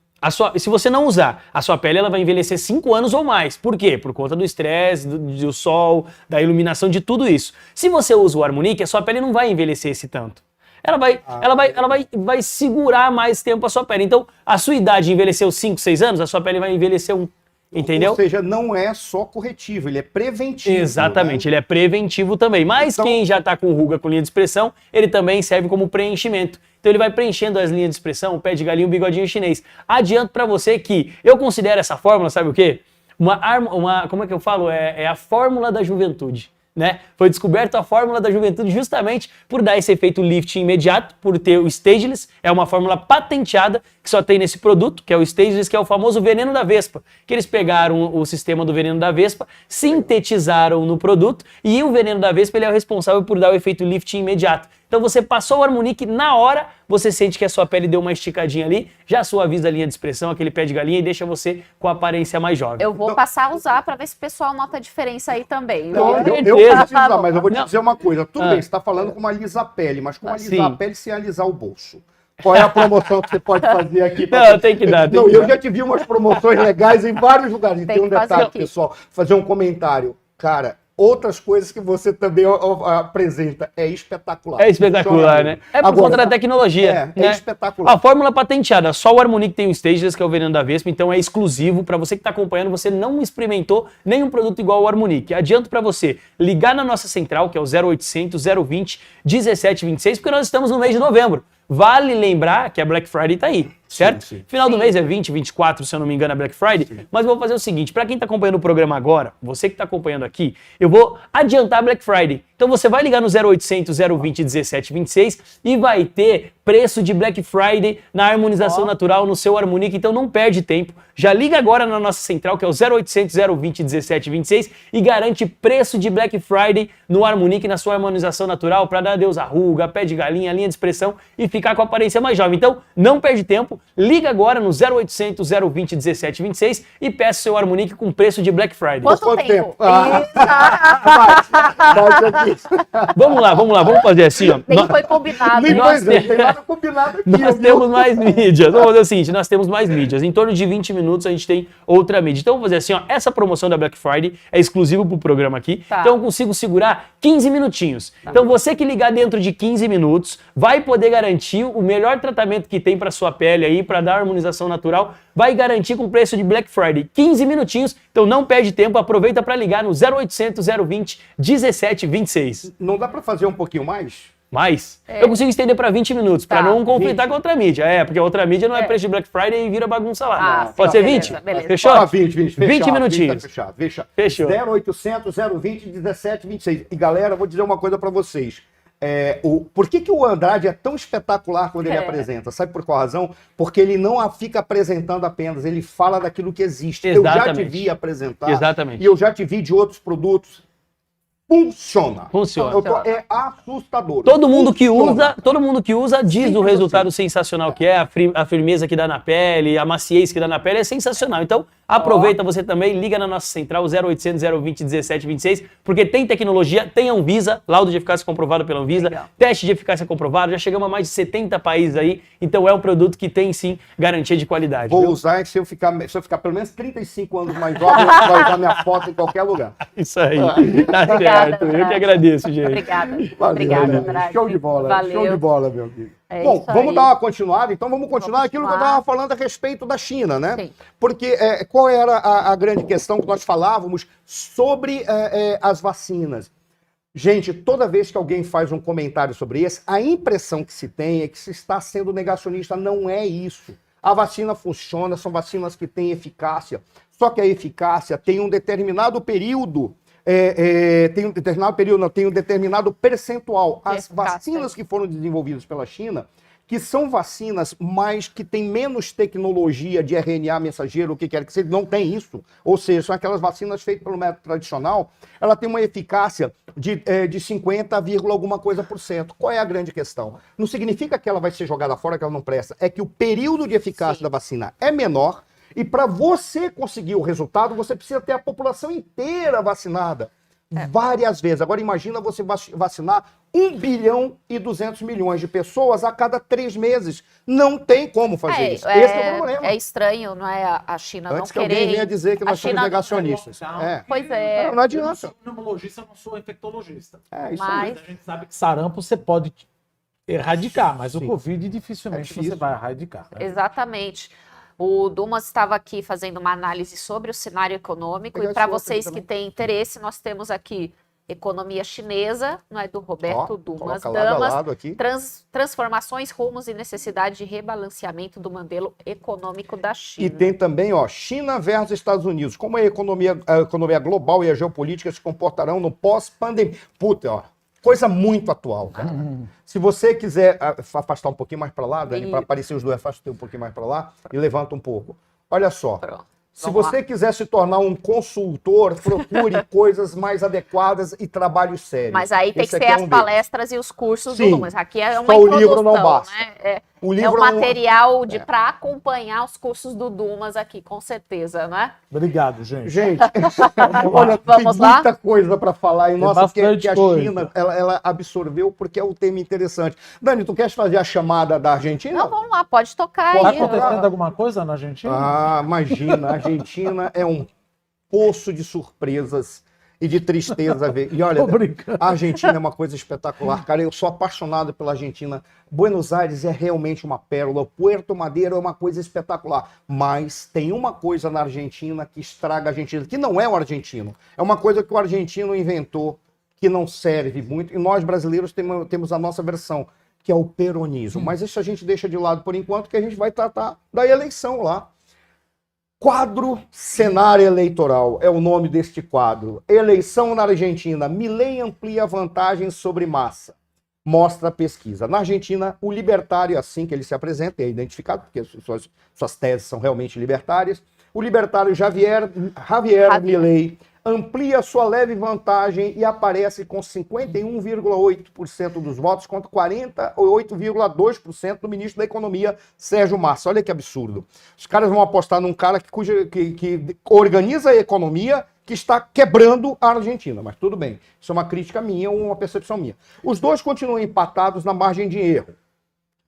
Speaker 4: se você não usar, a sua pele ela vai envelhecer 5 anos ou mais. Por quê? Por conta do estresse, do sol, da iluminação, de tudo isso. Se você usa o Harmonic, a sua pele não vai envelhecer esse tanto. Ela vai segurar mais tempo a sua pele. Então, a sua idade envelheceu 5, 6 anos, a sua pele vai envelhecer 1. Entendeu?
Speaker 1: Ou seja, não é só corretivo, ele é preventivo.
Speaker 4: Exatamente,
Speaker 1: né?
Speaker 4: ele é preventivo também. Mas
Speaker 1: então,
Speaker 4: quem já está com ruga com linha de expressão, ele também serve como preenchimento. Então ele vai preenchendo as linhas de expressão, o pé de galinha, o bigodinho chinês. Adianto para você que eu considero essa fórmula, sabe o quê? Como é que eu falo? É a fórmula da juventude. Né? Foi descoberta a fórmula da juventude justamente por dar esse efeito lifting imediato, por ter o Stageless, é uma fórmula patenteada que só tem nesse produto, que é o Stageless, que é o famoso veneno da vespa, que eles pegaram o sistema do veneno da vespa, sintetizaram no produto e o veneno da vespa ele é o responsável por dar o efeito lifting imediato. Então você passou o Harmonic, na hora você sente que a sua pele deu uma esticadinha ali, já suaviza a linha de expressão, aquele pé de galinha e deixa você com a aparência mais jovem.
Speaker 2: Eu vou passar a usar para ver se o pessoal nota a diferença aí também.
Speaker 1: Não, eu preciso usar, mas eu vou te dizer uma coisa. Tudo bem, você está falando com uma alisa-pele, mas como alisar a pele sem alisar o bolso? Qual é a promoção que você pode fazer aqui?
Speaker 4: Não, tem que dar.
Speaker 1: Eu já te vi umas promoções legais em vários lugares. Tem um detalhe, pessoal, fazer um comentário. Cara, outras coisas que você também apresenta. É espetacular.
Speaker 4: É espetacular, né? É por conta da tecnologia.
Speaker 1: É espetacular.
Speaker 4: A fórmula patenteada, só o Harmonic tem o Stageless, que é o veneno da vespa, então é exclusivo. Para você que está acompanhando, você não experimentou nenhum produto igual ao Harmonic. Adianto para você ligar na nossa central, que é o 0800 020 1726, porque nós estamos no mês de novembro. Vale lembrar que a Black Friday tá aí, certo?
Speaker 1: Sim.
Speaker 4: Final do mês é 20, 24, se eu não me engano, a Black Friday. Sim. Mas eu vou fazer o seguinte, para quem tá acompanhando o programa agora, você que tá acompanhando aqui, eu vou adiantar a Black Friday. Então você vai ligar no 0800 020 1726 e vai ter preço de Black Friday na harmonização natural no seu Harmonic, então não perde tempo. Já liga agora na nossa central, que é o 0800 020 1726 e garante preço de Black Friday no Harmonic, na sua harmonização natural, para dar adeus à ruga, pé de galinha, linha de expressão e ficar com a aparência mais jovem. Então, não perde tempo, liga agora no 0800 020 1726 e peça seu Harmonic com preço de Black Friday.
Speaker 2: Quanto tempo?
Speaker 4: Vamos lá, vamos fazer assim, ó.
Speaker 2: Nem foi combinado.
Speaker 1: Nem tem nada combinado aqui.
Speaker 4: Nós temos mais mídias. Vamos fazer o seguinte, nós temos mais mídias. Em torno de 20 minutos a gente tem outra mídia. Então, vamos fazer assim, ó. Essa promoção da Black Friday é exclusiva pro programa aqui. Tá. Então, eu consigo segurar 15 minutinhos. Tá. Então, você que ligar dentro de 15 minutos vai poder garantir o melhor tratamento que tem para sua pele aí, para dar harmonização natural, vai garantir com preço de Black Friday. 15 minutinhos, então não perde tempo, aproveita para ligar no 0800 020 1726.
Speaker 1: Não dá para fazer um pouquinho mais?
Speaker 4: Mais? Eu consigo estender para 20 minutos, para não conflitar 20. Com a outra mídia. Porque a outra mídia não é preço de Black Friday e vira bagunça lá. Pode ser 20?
Speaker 2: Beleza.
Speaker 4: Fechou?
Speaker 1: 20
Speaker 4: minutinhos.
Speaker 1: Tá
Speaker 4: fechou.
Speaker 1: 0800 020 1726. E galera, vou dizer uma coisa para vocês. Por que o Andrade é tão espetacular quando ele apresenta? Sabe por qual razão? Porque ele não fica apresentando apenas, ele fala daquilo que existe.
Speaker 4: Exatamente.
Speaker 1: Eu já te vi apresentar.
Speaker 4: Exatamente.
Speaker 1: E eu já te vi de outros produtos. Funciona. É assustador.
Speaker 4: Todo mundo que usa diz o resultado sensacional que é, a firmeza que dá na pele, a maciez que dá na pele é sensacional. Então, aproveita você também, liga na nossa central 0800 020 1726, porque tem tecnologia, tem Anvisa, laudo de eficácia comprovado pela Anvisa, teste de eficácia comprovado, já chegamos a mais de 70 países aí, então é um produto que tem sim garantia de qualidade.
Speaker 1: Vou usar, se eu ficar pelo menos 35 anos mais jovem, eu vou usar minha foto em qualquer lugar.
Speaker 4: Isso aí, tá certo. Eu que agradeço, gente.
Speaker 2: Obrigada.
Speaker 1: Obrigada, Andrade. Show de bola.
Speaker 2: Valeu.
Speaker 1: Show de bola, meu amigo. Bom, vamos dar uma continuada, então vamos continuar aquilo que eu estava falando a respeito da China, né?
Speaker 2: Sim.
Speaker 1: Porque qual era a grande questão que nós falávamos sobre as vacinas? Gente, toda vez que alguém faz um comentário sobre isso, a impressão que se tem é que se está sendo negacionista. Não é isso. A vacina funciona, são vacinas que têm eficácia, só que a eficácia tem um determinado período. Tem um determinado percentual. As vacinas que foram desenvolvidas pela China que são vacinas, mas que tem menos tecnologia de RNA mensageiro, o que quer que seja, não tem isso. Ou seja, são aquelas vacinas feitas pelo método tradicional, ela tem uma eficácia de 50, alguma coisa por cento. Qual é a grande questão? Não significa que ela vai ser jogada fora, que ela não presta. É que o período de eficácia da vacina é menor e para você conseguir o resultado, você precisa ter a população inteira vacinada. Várias vezes. Agora imagina você vacinar 1,2 bilhão de pessoas a cada 3 meses. Não tem como fazer isso. Esse é o problema.
Speaker 2: É estranho, não é? A China
Speaker 1: Antes
Speaker 2: não
Speaker 1: que
Speaker 2: querer...
Speaker 1: alguém venha dizer que nós somos
Speaker 2: China...
Speaker 1: negacionistas.
Speaker 2: Pois é.
Speaker 1: Não adianta.
Speaker 3: Eu sou pneumologista, eu não sou infectologista.
Speaker 1: Isso
Speaker 2: Mas...
Speaker 3: A gente sabe que sarampo você pode erradicar, mas
Speaker 1: Sim.
Speaker 3: o Covid dificilmente você vai erradicar. Né?
Speaker 2: Exatamente. O Dumas estava aqui fazendo uma análise sobre o cenário econômico e para vocês que têm interesse, nós temos aqui Economia Chinesa, não é, do Roberto Dumas Damas, Transformações, Rumos e Necessidade de Rebalanceamento do Modelo Econômico da China.
Speaker 1: E tem também, China versus Estados Unidos, como a economia global e a geopolítica se comportarão no pós-pandemia. Puta, coisa muito atual, cara. Se você quiser afastar um pouquinho mais para lá, Dani, para aparecer os dois, afasta um pouquinho mais para lá e levanta um pouco. Olha só.
Speaker 2: Pronto.
Speaker 1: Se você quiser se tornar um consultor, procure coisas mais adequadas e trabalhos sérios.
Speaker 2: Mas aí tem que ser as palestras e os cursos do Dumas. Aqui é uma
Speaker 1: só
Speaker 2: introdução,
Speaker 1: o livro não basta.
Speaker 2: Né?
Speaker 1: O livro
Speaker 2: é um material para acompanhar os cursos do Dumas aqui, com certeza, né?
Speaker 3: Obrigado, gente.
Speaker 1: Gente, olha, tem muita coisa para falar. E nossa, que a China, ela absorveu porque é um tema interessante. Dani, tu queres fazer a chamada da Argentina?
Speaker 2: Não, vamos lá, pode tocar aí.
Speaker 3: Está acontecendo alguma coisa na Argentina?
Speaker 1: Ah, imagina, a Argentina é um poço de surpresas e de tristeza a ver. E olha, a Argentina é uma coisa espetacular, cara. Eu sou apaixonado pela Argentina. Buenos Aires é realmente uma pérola. Puerto Madeira é uma coisa espetacular. Mas tem uma coisa na Argentina que estraga a Argentina, que não é o argentino. É uma coisa que o argentino inventou, que não serve muito. E nós, brasileiros, temos a nossa versão, que é o peronismo. Mas isso a gente deixa de lado por enquanto, que a gente vai tratar da eleição lá. Quadro cenário eleitoral é o nome deste quadro. Eleição na Argentina. Milei amplia vantagem sobre Massa. Mostra a pesquisa. Na Argentina, o libertário, assim que ele se apresenta, é identificado, porque suas teses são realmente libertárias. O libertário Javier Milei amplia sua leve vantagem e aparece com 51,8% dos votos contra 48,2% do ministro da Economia, Sérgio Massa. Olha que absurdo. Os caras vão apostar num cara que organiza a economia, que está quebrando a Argentina. Mas tudo bem. Isso é uma crítica minha ou uma percepção minha. Os dois continuam empatados na margem de erro.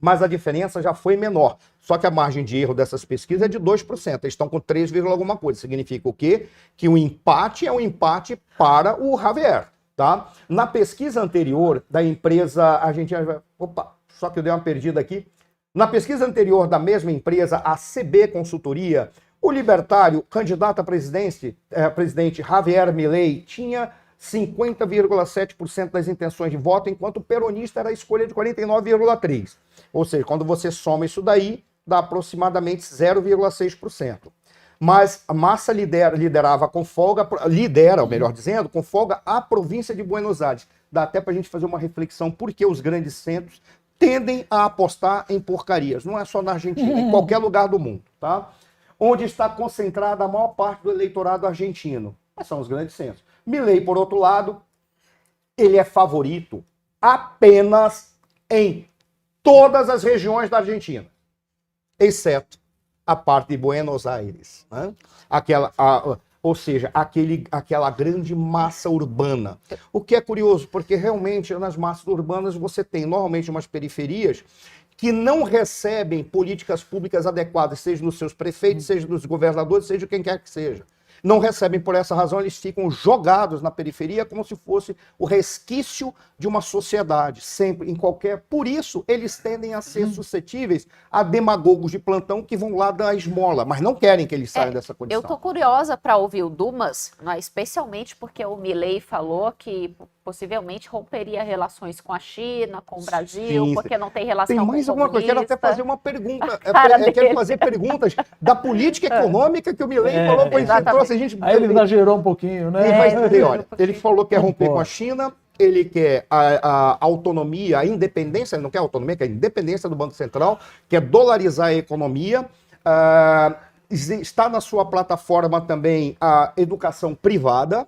Speaker 1: Mas a diferença já foi menor. Só que a margem de erro dessas pesquisas é de 2%. Eles estão com 3, alguma coisa. Significa o quê? Que o empate é um empate para o Javier, tá? Na pesquisa anterior da empresa argentina... Opa, só que eu dei uma perdida aqui. Na pesquisa anterior da mesma empresa, a CB Consultoria, o libertário, candidato a presidente Javier Milei, tinha 50,7% das intenções de voto, enquanto o peronista era a escolha de 49,3%. Ou seja, quando você soma isso daí, dá aproximadamente 0,6%. Mas a Massa liderava com folga, melhor dizendo, com folga a província de Buenos Aires. Dá até para a gente fazer uma reflexão por que os grandes centros tendem a apostar em porcarias. Não é só na Argentina, em qualquer lugar do mundo, tá? Onde está concentrada a maior parte do eleitorado argentino. Mas são os grandes centros. Milei, por outro lado, ele é favorito apenas em todas as regiões da Argentina, exceto a parte de Buenos Aires, né? Ou seja, aquela grande massa urbana. O que é curioso, porque realmente nas massas urbanas você tem normalmente umas periferias que não recebem políticas públicas adequadas, seja dos seus prefeitos, seja dos governadores, seja de quem quer que seja. Não recebem por essa razão, eles ficam jogados na periferia como se fosse o resquício de uma sociedade, sempre, em qualquer... Por isso, eles tendem a ser suscetíveis a demagogos de plantão que vão lá dar esmola, mas não querem que eles saiam dessa condição.
Speaker 2: Eu tô curiosa para ouvir o Dumas, né, especialmente porque o Milei falou que possivelmente romperia relações com a China, com o Brasil,
Speaker 1: Sim,
Speaker 2: porque não tem relação
Speaker 1: com o comunista. Tem mais alguma coisa, quero até fazer uma pergunta. Quero fazer perguntas da política econômica que o Milei falou, pois trouxe a gente...
Speaker 3: Aí ele exagerou um pouquinho, né?
Speaker 1: Ele vai dizer, olha, ele falou que ia romper com a China, ele quer a autonomia, a independência, ele não quer autonomia, quer a independência do Banco Central, quer dolarizar a economia. Está na sua plataforma também a educação privada,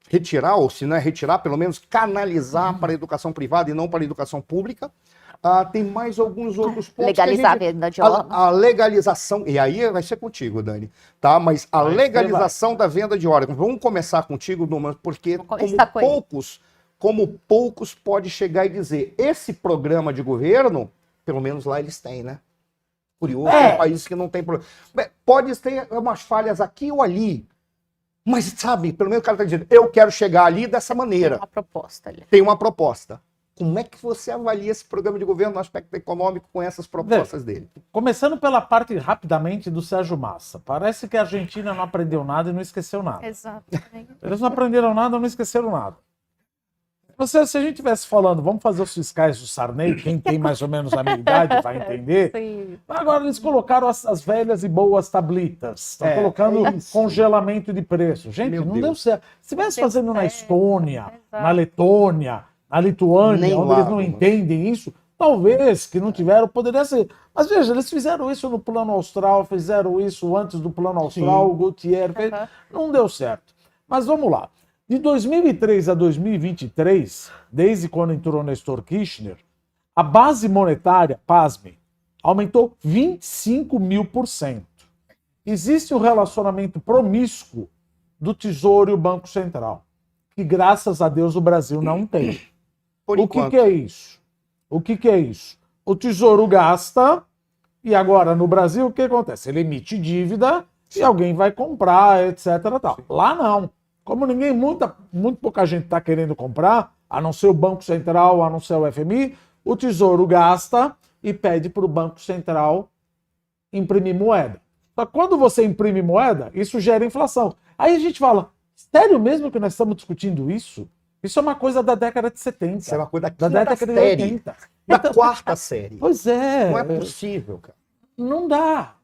Speaker 1: retirar, ou se não é retirar, pelo menos canalizar para a educação privada e não para a educação pública. Tem mais alguns outros pontos.
Speaker 2: Legalizar a venda de órgãos.
Speaker 1: A legalização, e aí vai ser contigo, Dani, tá? Mas a legalização da venda de órgãos. Vamos começar contigo, Duma, porque como poucos pode chegar e dizer, esse programa de governo, pelo menos lá eles têm, né? Curioso, é um país que não tem problema. Pode ter umas falhas aqui ou ali, mas sabe, pelo menos o cara está dizendo, eu quero chegar ali dessa maneira.
Speaker 2: Tem uma proposta ali.
Speaker 1: Tem uma proposta. Como é que você avalia esse programa de governo no aspecto econômico com essas propostas dele?
Speaker 3: Começando pela parte, rapidamente, do Sérgio Massa. Parece que a Argentina não aprendeu nada e não esqueceu nada.
Speaker 2: Exatamente.
Speaker 3: Eles não aprenderam nada, não esqueceram nada. Se a gente estivesse falando, vamos fazer os fiscais do Sarney, quem tem mais ou menos a minha idade vai entender.
Speaker 2: Sim.
Speaker 3: Agora eles colocaram as velhas e boas tablitas. Estão colocando congelamento de preço. Gente, não deu certo. Se estivesse fazendo na Estônia, na Letônia, na Lituânia, onde eles não entendem isso, talvez que não tiveram, poderia ser. Mas veja, eles fizeram isso no Plano Austral, fizeram isso antes do Plano Austral, o Gutierrez fez, não deu certo. Mas vamos lá. De 2003 a 2023, desde quando entrou Néstor Kirchner, a base monetária, pasme, aumentou 25.000%. Existe um relacionamento promíscuo do Tesouro e o Banco Central, que graças a Deus o Brasil não tem. O que é isso? O que é isso? O Tesouro gasta e agora no Brasil o que acontece? Ele emite dívida e alguém vai comprar, etc. Tal. Lá não. Como muito pouca gente está querendo comprar, a não ser o Banco Central, a não ser o FMI, o Tesouro gasta e pede para o Banco Central imprimir moeda. Só que quando você imprime moeda, isso gera inflação. Aí a gente fala, sério mesmo que nós estamos discutindo isso? Isso é uma coisa da década de 70. Isso
Speaker 1: é uma coisa
Speaker 3: da década de 80.
Speaker 1: Da quarta série.
Speaker 3: Pois é.
Speaker 1: Não é possível, cara.
Speaker 3: Não dá.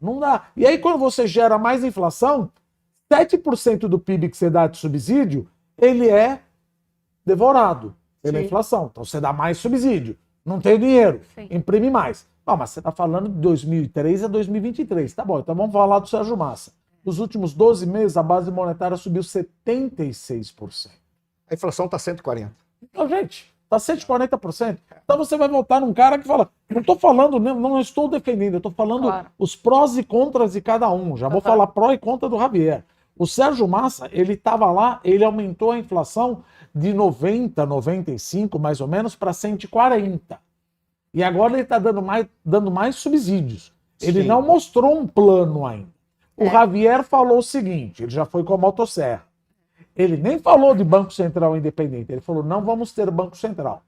Speaker 3: E aí quando você gera mais inflação, 7% do PIB que você dá de subsídio, ele é devorado pela inflação. Então você dá mais subsídio. Não tem dinheiro, imprime mais. Não, mas você está falando de 2003 a 2023. Tá bom, então vamos falar do Sérgio Massa. Nos últimos 12 meses, a base monetária subiu 76%.
Speaker 1: A inflação está 140%.
Speaker 3: Então, gente, está 140%. Então você vai voltar num cara que fala, não estou falando, não estou defendendo, eu estou falando os prós e contras de cada um. Já vou falar pró e contra do Javier. O Sérgio Massa, ele estava lá, ele aumentou a inflação de 90, 95, mais ou menos, para 140. E agora ele está dando mais subsídios. Ele não mostrou um plano ainda. O Javier falou o seguinte, ele já foi com a motosserra. Ele nem falou de Banco Central independente, ele falou, não vamos ter Banco Central.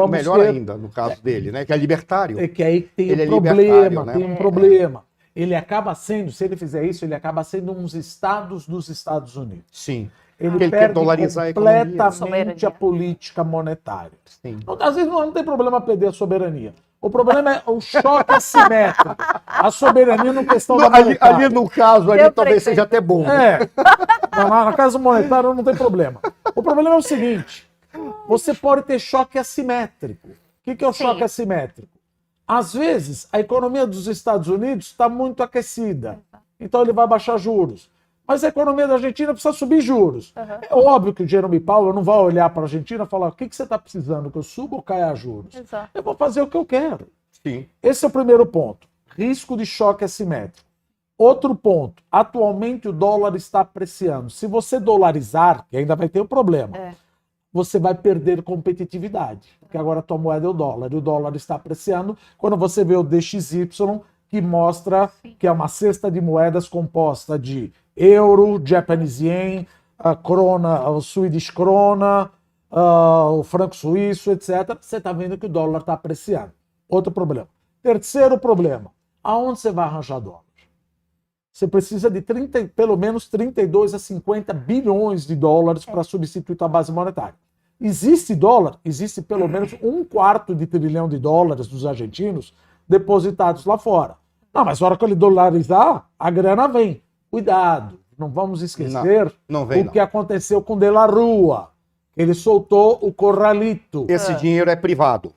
Speaker 1: Melhor ainda, no caso dele, né? Que é libertário.
Speaker 3: É que aí tem um problema, né? Tem um problema. Ele acaba sendo, se ele fizer isso, ele acaba sendo uns estados dos Estados Unidos.
Speaker 1: Sim.
Speaker 3: Ele perde completamente a política monetária.
Speaker 1: Sim.
Speaker 3: Às vezes não tem problema perder a soberania. O problema é o choque assimétrico. A soberania no questão da monetária.
Speaker 1: Ali no caso, ali talvez seja até bom.
Speaker 3: Na caso monetário não tem problema. O problema é o seguinte, você pode ter choque assimétrico. O que é o choque assimétrico? Às vezes, a economia dos Estados Unidos está muito aquecida. Então ele vai baixar juros. Mas a economia da Argentina precisa subir juros. É óbvio que o Jerome Powell não vai olhar para a Argentina e falar o que você está precisando, que eu suba ou caia juros? Eu vou fazer o que eu quero.
Speaker 1: Sim.
Speaker 3: Esse é o primeiro ponto. Risco de choque assimétrico. Outro ponto. Atualmente o dólar está apreciando. Se você dolarizar, que ainda vai ter um problema, você vai perder competitividade. Porque agora a tua moeda é o dólar. E o dólar está apreciando. Quando você vê o DXY, que mostra que é uma cesta de moedas composta de euro, Japanese yen, a krona, o Swedish krona, o franco suíço, etc. Você está vendo que o dólar está apreciando. Outro problema. Terceiro problema. Aonde você vai arranjar dólar? Você precisa de pelo menos 32 a 50 bilhões de dólares para substituir a base monetária. Existe dólar? Existe pelo menos $1/4 de trilhão de dólares dos argentinos depositados lá fora. Não, mas na hora que ele dolarizar, a grana vem. Cuidado, não vamos esquecer o que aconteceu com De La Rua. Ele soltou o corralito.
Speaker 1: Esse dinheiro é privado.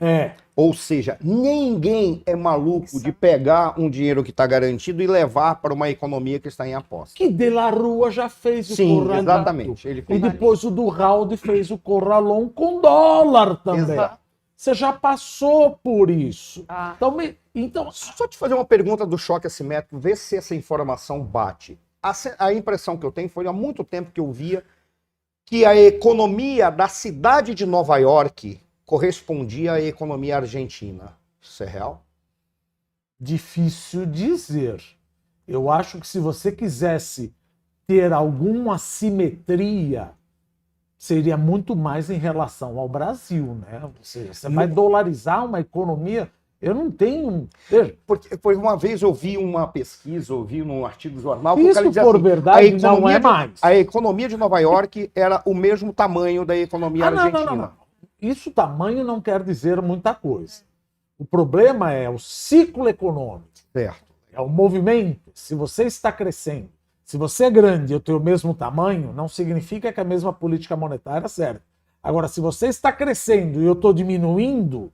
Speaker 3: É.
Speaker 1: Ou seja, ninguém é maluco de pegar um dinheiro que está garantido e levar para uma economia que está em aposta.
Speaker 3: Que De La Rua já fez o
Speaker 1: Sim,
Speaker 3: corralito.
Speaker 1: exatamente. Ele fez
Speaker 3: E depois o Durralde fez o corralão com dólar também.
Speaker 1: Exato.
Speaker 3: Você já passou por isso.
Speaker 2: Ah.
Speaker 3: Então,
Speaker 1: Só te fazer uma pergunta do choque assimétrico, ver se essa informação bate. A impressão que eu tenho foi há muito tempo que eu via que a economia da cidade de Nova York correspondia à economia argentina. Isso é real?
Speaker 3: difícil dizer. Eu acho que se você quisesse ter alguma simetria, seria muito mais em relação ao Brasil, né? Você vai dolarizar uma economia. Eu não tenho. Veja,
Speaker 1: Porque uma vez eu vi uma pesquisa, eu vi num artigo do jornal, que o
Speaker 3: isso
Speaker 1: cara dizia
Speaker 3: for
Speaker 1: assim,
Speaker 3: verdade, não é mais.
Speaker 1: A economia de Nova York era o mesmo tamanho da economia argentina.
Speaker 3: Não. Isso tamanho não quer dizer muita coisa. O problema é o ciclo econômico.
Speaker 1: Certo.
Speaker 3: É o movimento. Se você está crescendo, se você é grande e eu tenho o mesmo tamanho, não significa que a mesma política monetária serve. Agora, se você está crescendo e eu estou diminuindo,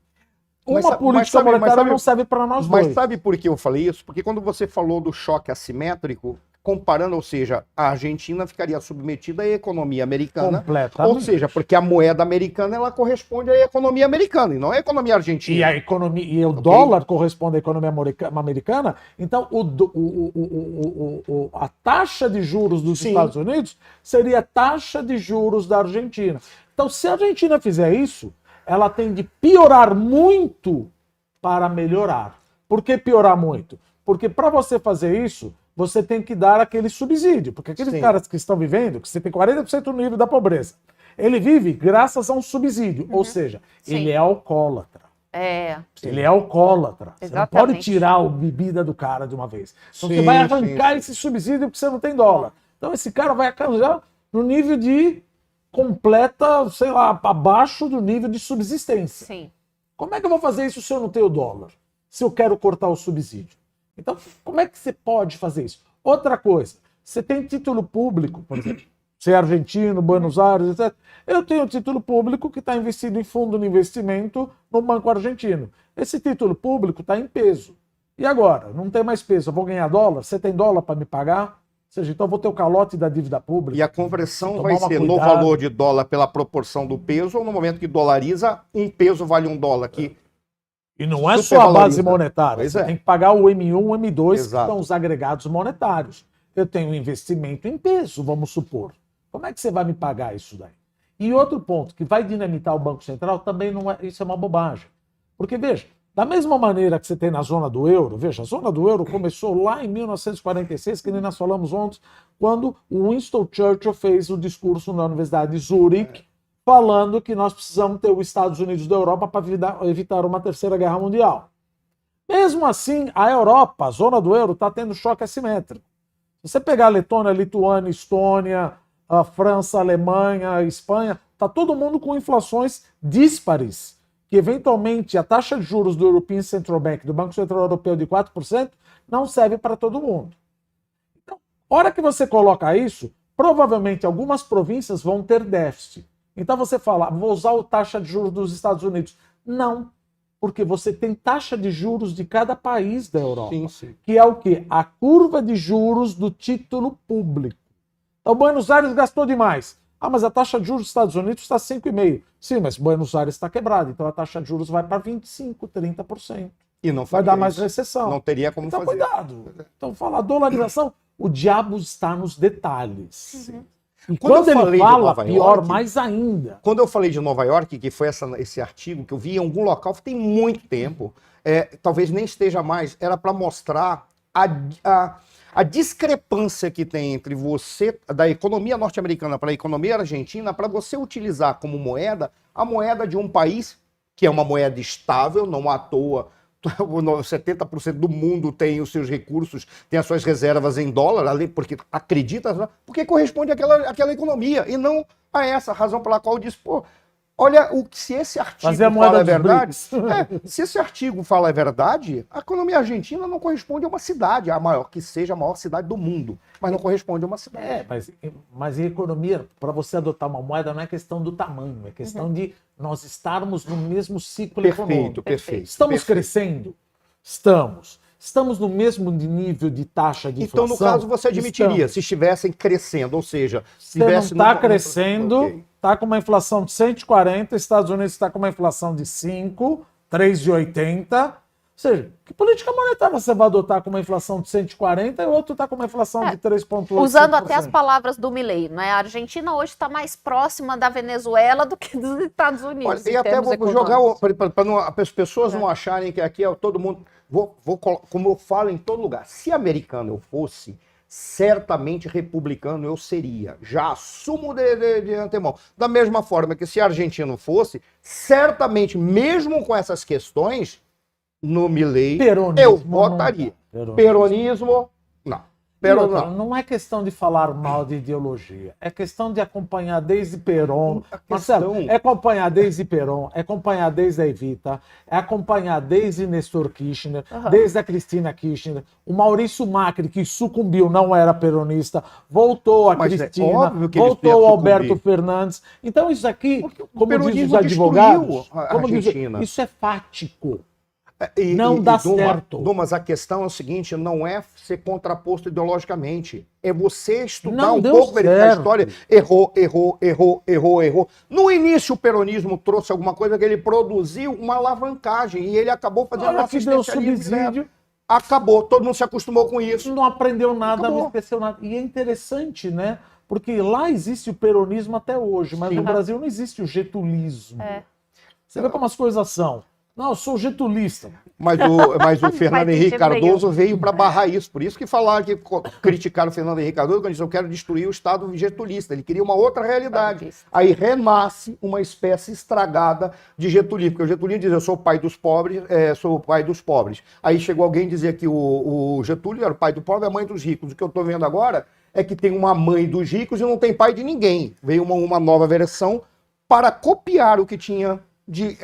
Speaker 3: uma política monetária não serve para nós dois.
Speaker 1: Mas sabe por que eu falei isso? Porque quando você falou do choque assimétrico, comparando, ou seja, a Argentina ficaria submetida à economia americana.
Speaker 3: Completamente.
Speaker 1: Ou seja, porque a moeda americana ela corresponde à economia americana e não à economia argentina.
Speaker 3: E a economia e o dólar corresponde à economia americana. Então, a taxa de juros dos Estados Unidos seria a taxa de juros da Argentina. Então, se a Argentina fizer isso, ela tem de piorar muito para melhorar. Por que piorar muito? Porque para você fazer isso, você tem que dar aquele subsídio. Porque aqueles caras que estão vivendo, que você tem 40% do nível da pobreza, ele vive graças a um subsídio. Ou seja, ele é alcoólatra. Ele é alcoólatra. Você não pode tirar a bebida do cara de uma vez. Então você vai arrancar esse subsídio porque você não tem dólar. Então esse cara vai arranjar no nível de completa, sei lá, abaixo do nível de subsistência.
Speaker 2: Sim.
Speaker 3: Como é que eu vou fazer isso se eu não tenho dólar? Se eu quero cortar o subsídio? Então, como é que você pode fazer isso? Outra coisa, você tem título público, por exemplo, você é argentino, Buenos Aires, etc. Eu tenho título público que está investido em fundo de investimento no Banco Argentino. Esse título público está em peso. E agora? Não tem mais peso, eu vou ganhar dólar? Você tem dólar para me pagar? Ou seja, então eu vou ter o calote da dívida pública.
Speaker 1: E a conversão vai ser no valor de dólar pela proporção do peso ou no momento que dolariza, um peso vale um dólar aqui?
Speaker 3: E não é só a base monetária, você tem que pagar o M1, o M2, que são os agregados monetários. Eu tenho um investimento em peso, vamos supor. Como é que você vai me pagar isso daí? E outro ponto, que vai dinamitar o Banco Central, também não é, isso é uma bobagem. Porque, veja, da mesma maneira que você tem na zona do euro, veja, a zona do euro começou lá em 1946, que nem nós falamos ontem, quando o Winston Churchill fez o discurso na Universidade de Zurique, falando que nós precisamos ter os Estados Unidos da Europa para evitar uma terceira guerra mundial. Mesmo assim, a Europa, a zona do euro, está tendo choque assimétrico. Se você pegar a Letônia, Lituânia, Estônia, a França, a Alemanha, a Espanha, está todo mundo com inflações díspares, que eventualmente a taxa de juros do European Central Bank, do Banco Central Europeu de 4%, não serve para todo mundo. Então, hora que você coloca isso, provavelmente algumas províncias vão ter déficit. Então você fala, vou usar a taxa de juros dos Estados Unidos. Não, porque você tem taxa de juros de cada país da Europa. Que é o quê? A curva de juros do título público. Então Buenos Aires gastou demais. Ah, mas a taxa de juros dos Estados Unidos está 5,5%. Sim, mas Buenos Aires está quebrado, então a taxa de juros vai para 25%, 30%.
Speaker 1: E não
Speaker 3: vai dar mais recessão.
Speaker 1: Não teria como fazer.
Speaker 3: Então cuidado. Então falar dolarização, o diabo está nos detalhes. E quando ele fala, pior mais ainda.
Speaker 1: Quando eu falei de Nova York, que foi esse artigo que eu vi em algum local, tem muito tempo, talvez nem esteja mais, era para mostrar a discrepância que tem entre você, da economia norte-americana para a economia argentina, para você utilizar como moeda a moeda de um país que é uma moeda estável, não à toa. 70% do mundo tem os seus recursos, tem as suas reservas em dólar, porque acredita, porque corresponde àquela economia, e não a essa razão pela qual eu disse, Olha, se esse artigo
Speaker 3: Fazer a moeda
Speaker 1: fala a
Speaker 3: dos
Speaker 1: verdade,
Speaker 3: BRICS.
Speaker 1: se esse artigo fala a verdade, a economia argentina não corresponde a uma cidade, a maior, que seja a maior cidade do mundo, mas não corresponde a uma cidade.
Speaker 3: Mas em economia, para você adotar uma moeda, não é questão do tamanho, é questão de nós estarmos no mesmo ciclo econômico.
Speaker 1: Perfeito.
Speaker 3: Estamos crescendo? Estamos. Estamos no mesmo nível de taxa de inflação?
Speaker 1: Então, no caso, você admitiria, se estivessem crescendo, ou seja, se
Speaker 3: você não
Speaker 1: estivesse...
Speaker 3: está crescendo, está com uma inflação de 140, Estados Unidos está com uma inflação de 5, 3,80. Ou seja, que política monetária você vai adotar com uma inflação de 140 e o outro está com uma inflação de 3,8%?
Speaker 2: Usando até as palavras do Milei, né? A Argentina hoje está mais próxima da Venezuela do que dos Estados Unidos.
Speaker 1: Olha, e até vou jogar, para as pessoas não acharem que aqui é todo mundo... como eu falo em todo lugar, se americano eu fosse, certamente republicano eu seria. Já assumo de antemão. Da mesma forma que se argentino fosse, certamente, mesmo com essas questões, no Milei, eu votaria. Peronismo, não.
Speaker 3: Não é questão de falar mal de ideologia, é questão de acompanhar desde Perón. Marcelo, é acompanhar desde Perón, é acompanhar desde a Evita, é acompanhar desde Nestor Kirchner, desde a Cristina Kirchner, o Maurício Macri, que sucumbiu, não era peronista, voltou a Cristina, voltou o Alberto Fernandes. Então isso aqui, como dizem os advogados, isso é fático. Não dá certo.
Speaker 1: Mas a questão é o seguinte, não é ser contraposto ideologicamente. É você estudar um pouco, verificar a história. Errou. No início o peronismo trouxe alguma coisa que ele produziu uma alavancagem e ele acabou fazendo um
Speaker 3: subsídio.
Speaker 1: Acabou, todo mundo se acostumou com isso.
Speaker 3: Não aprendeu nada, não esqueceu nada. E é interessante, né? Porque lá existe o peronismo até hoje, mas no Brasil não existe o getulismo. Você vê como as coisas são. Não, eu sou getulista.
Speaker 1: Mas o Fernando Henrique Cardoso veio para barrar isso. Por isso que falaram que criticaram o Fernando Henrique Cardoso, quando disse, eu quero destruir o Estado getulista. Ele queria uma outra realidade. Aí renasce uma espécie estragada de getulismo. Porque o Getúlio diz, eu sou o pai dos pobres, sou o pai dos pobres. Aí chegou alguém dizer que o Getúlio era o pai do pobre e a mãe dos ricos. O que eu estou vendo agora é que tem uma mãe dos ricos e não tem pai de ninguém. Veio uma nova versão para copiar o que tinha de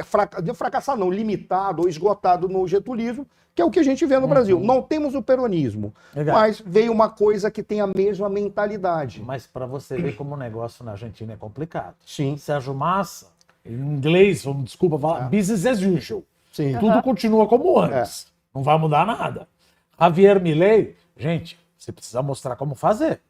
Speaker 1: fracassar, não, limitado ou esgotado no getulismo, que é o que a gente vê no Brasil. Não temos o peronismo, mas veio uma coisa que tem a mesma mentalidade.
Speaker 3: Mas para você ver como o negócio na Argentina é complicado.
Speaker 1: Sim.
Speaker 3: Sérgio Massa, em inglês, desculpa falar, business as usual.
Speaker 1: Sim.
Speaker 3: Tudo continua como antes. Não vai mudar nada. Javier Milei, gente, você precisa mostrar como fazer.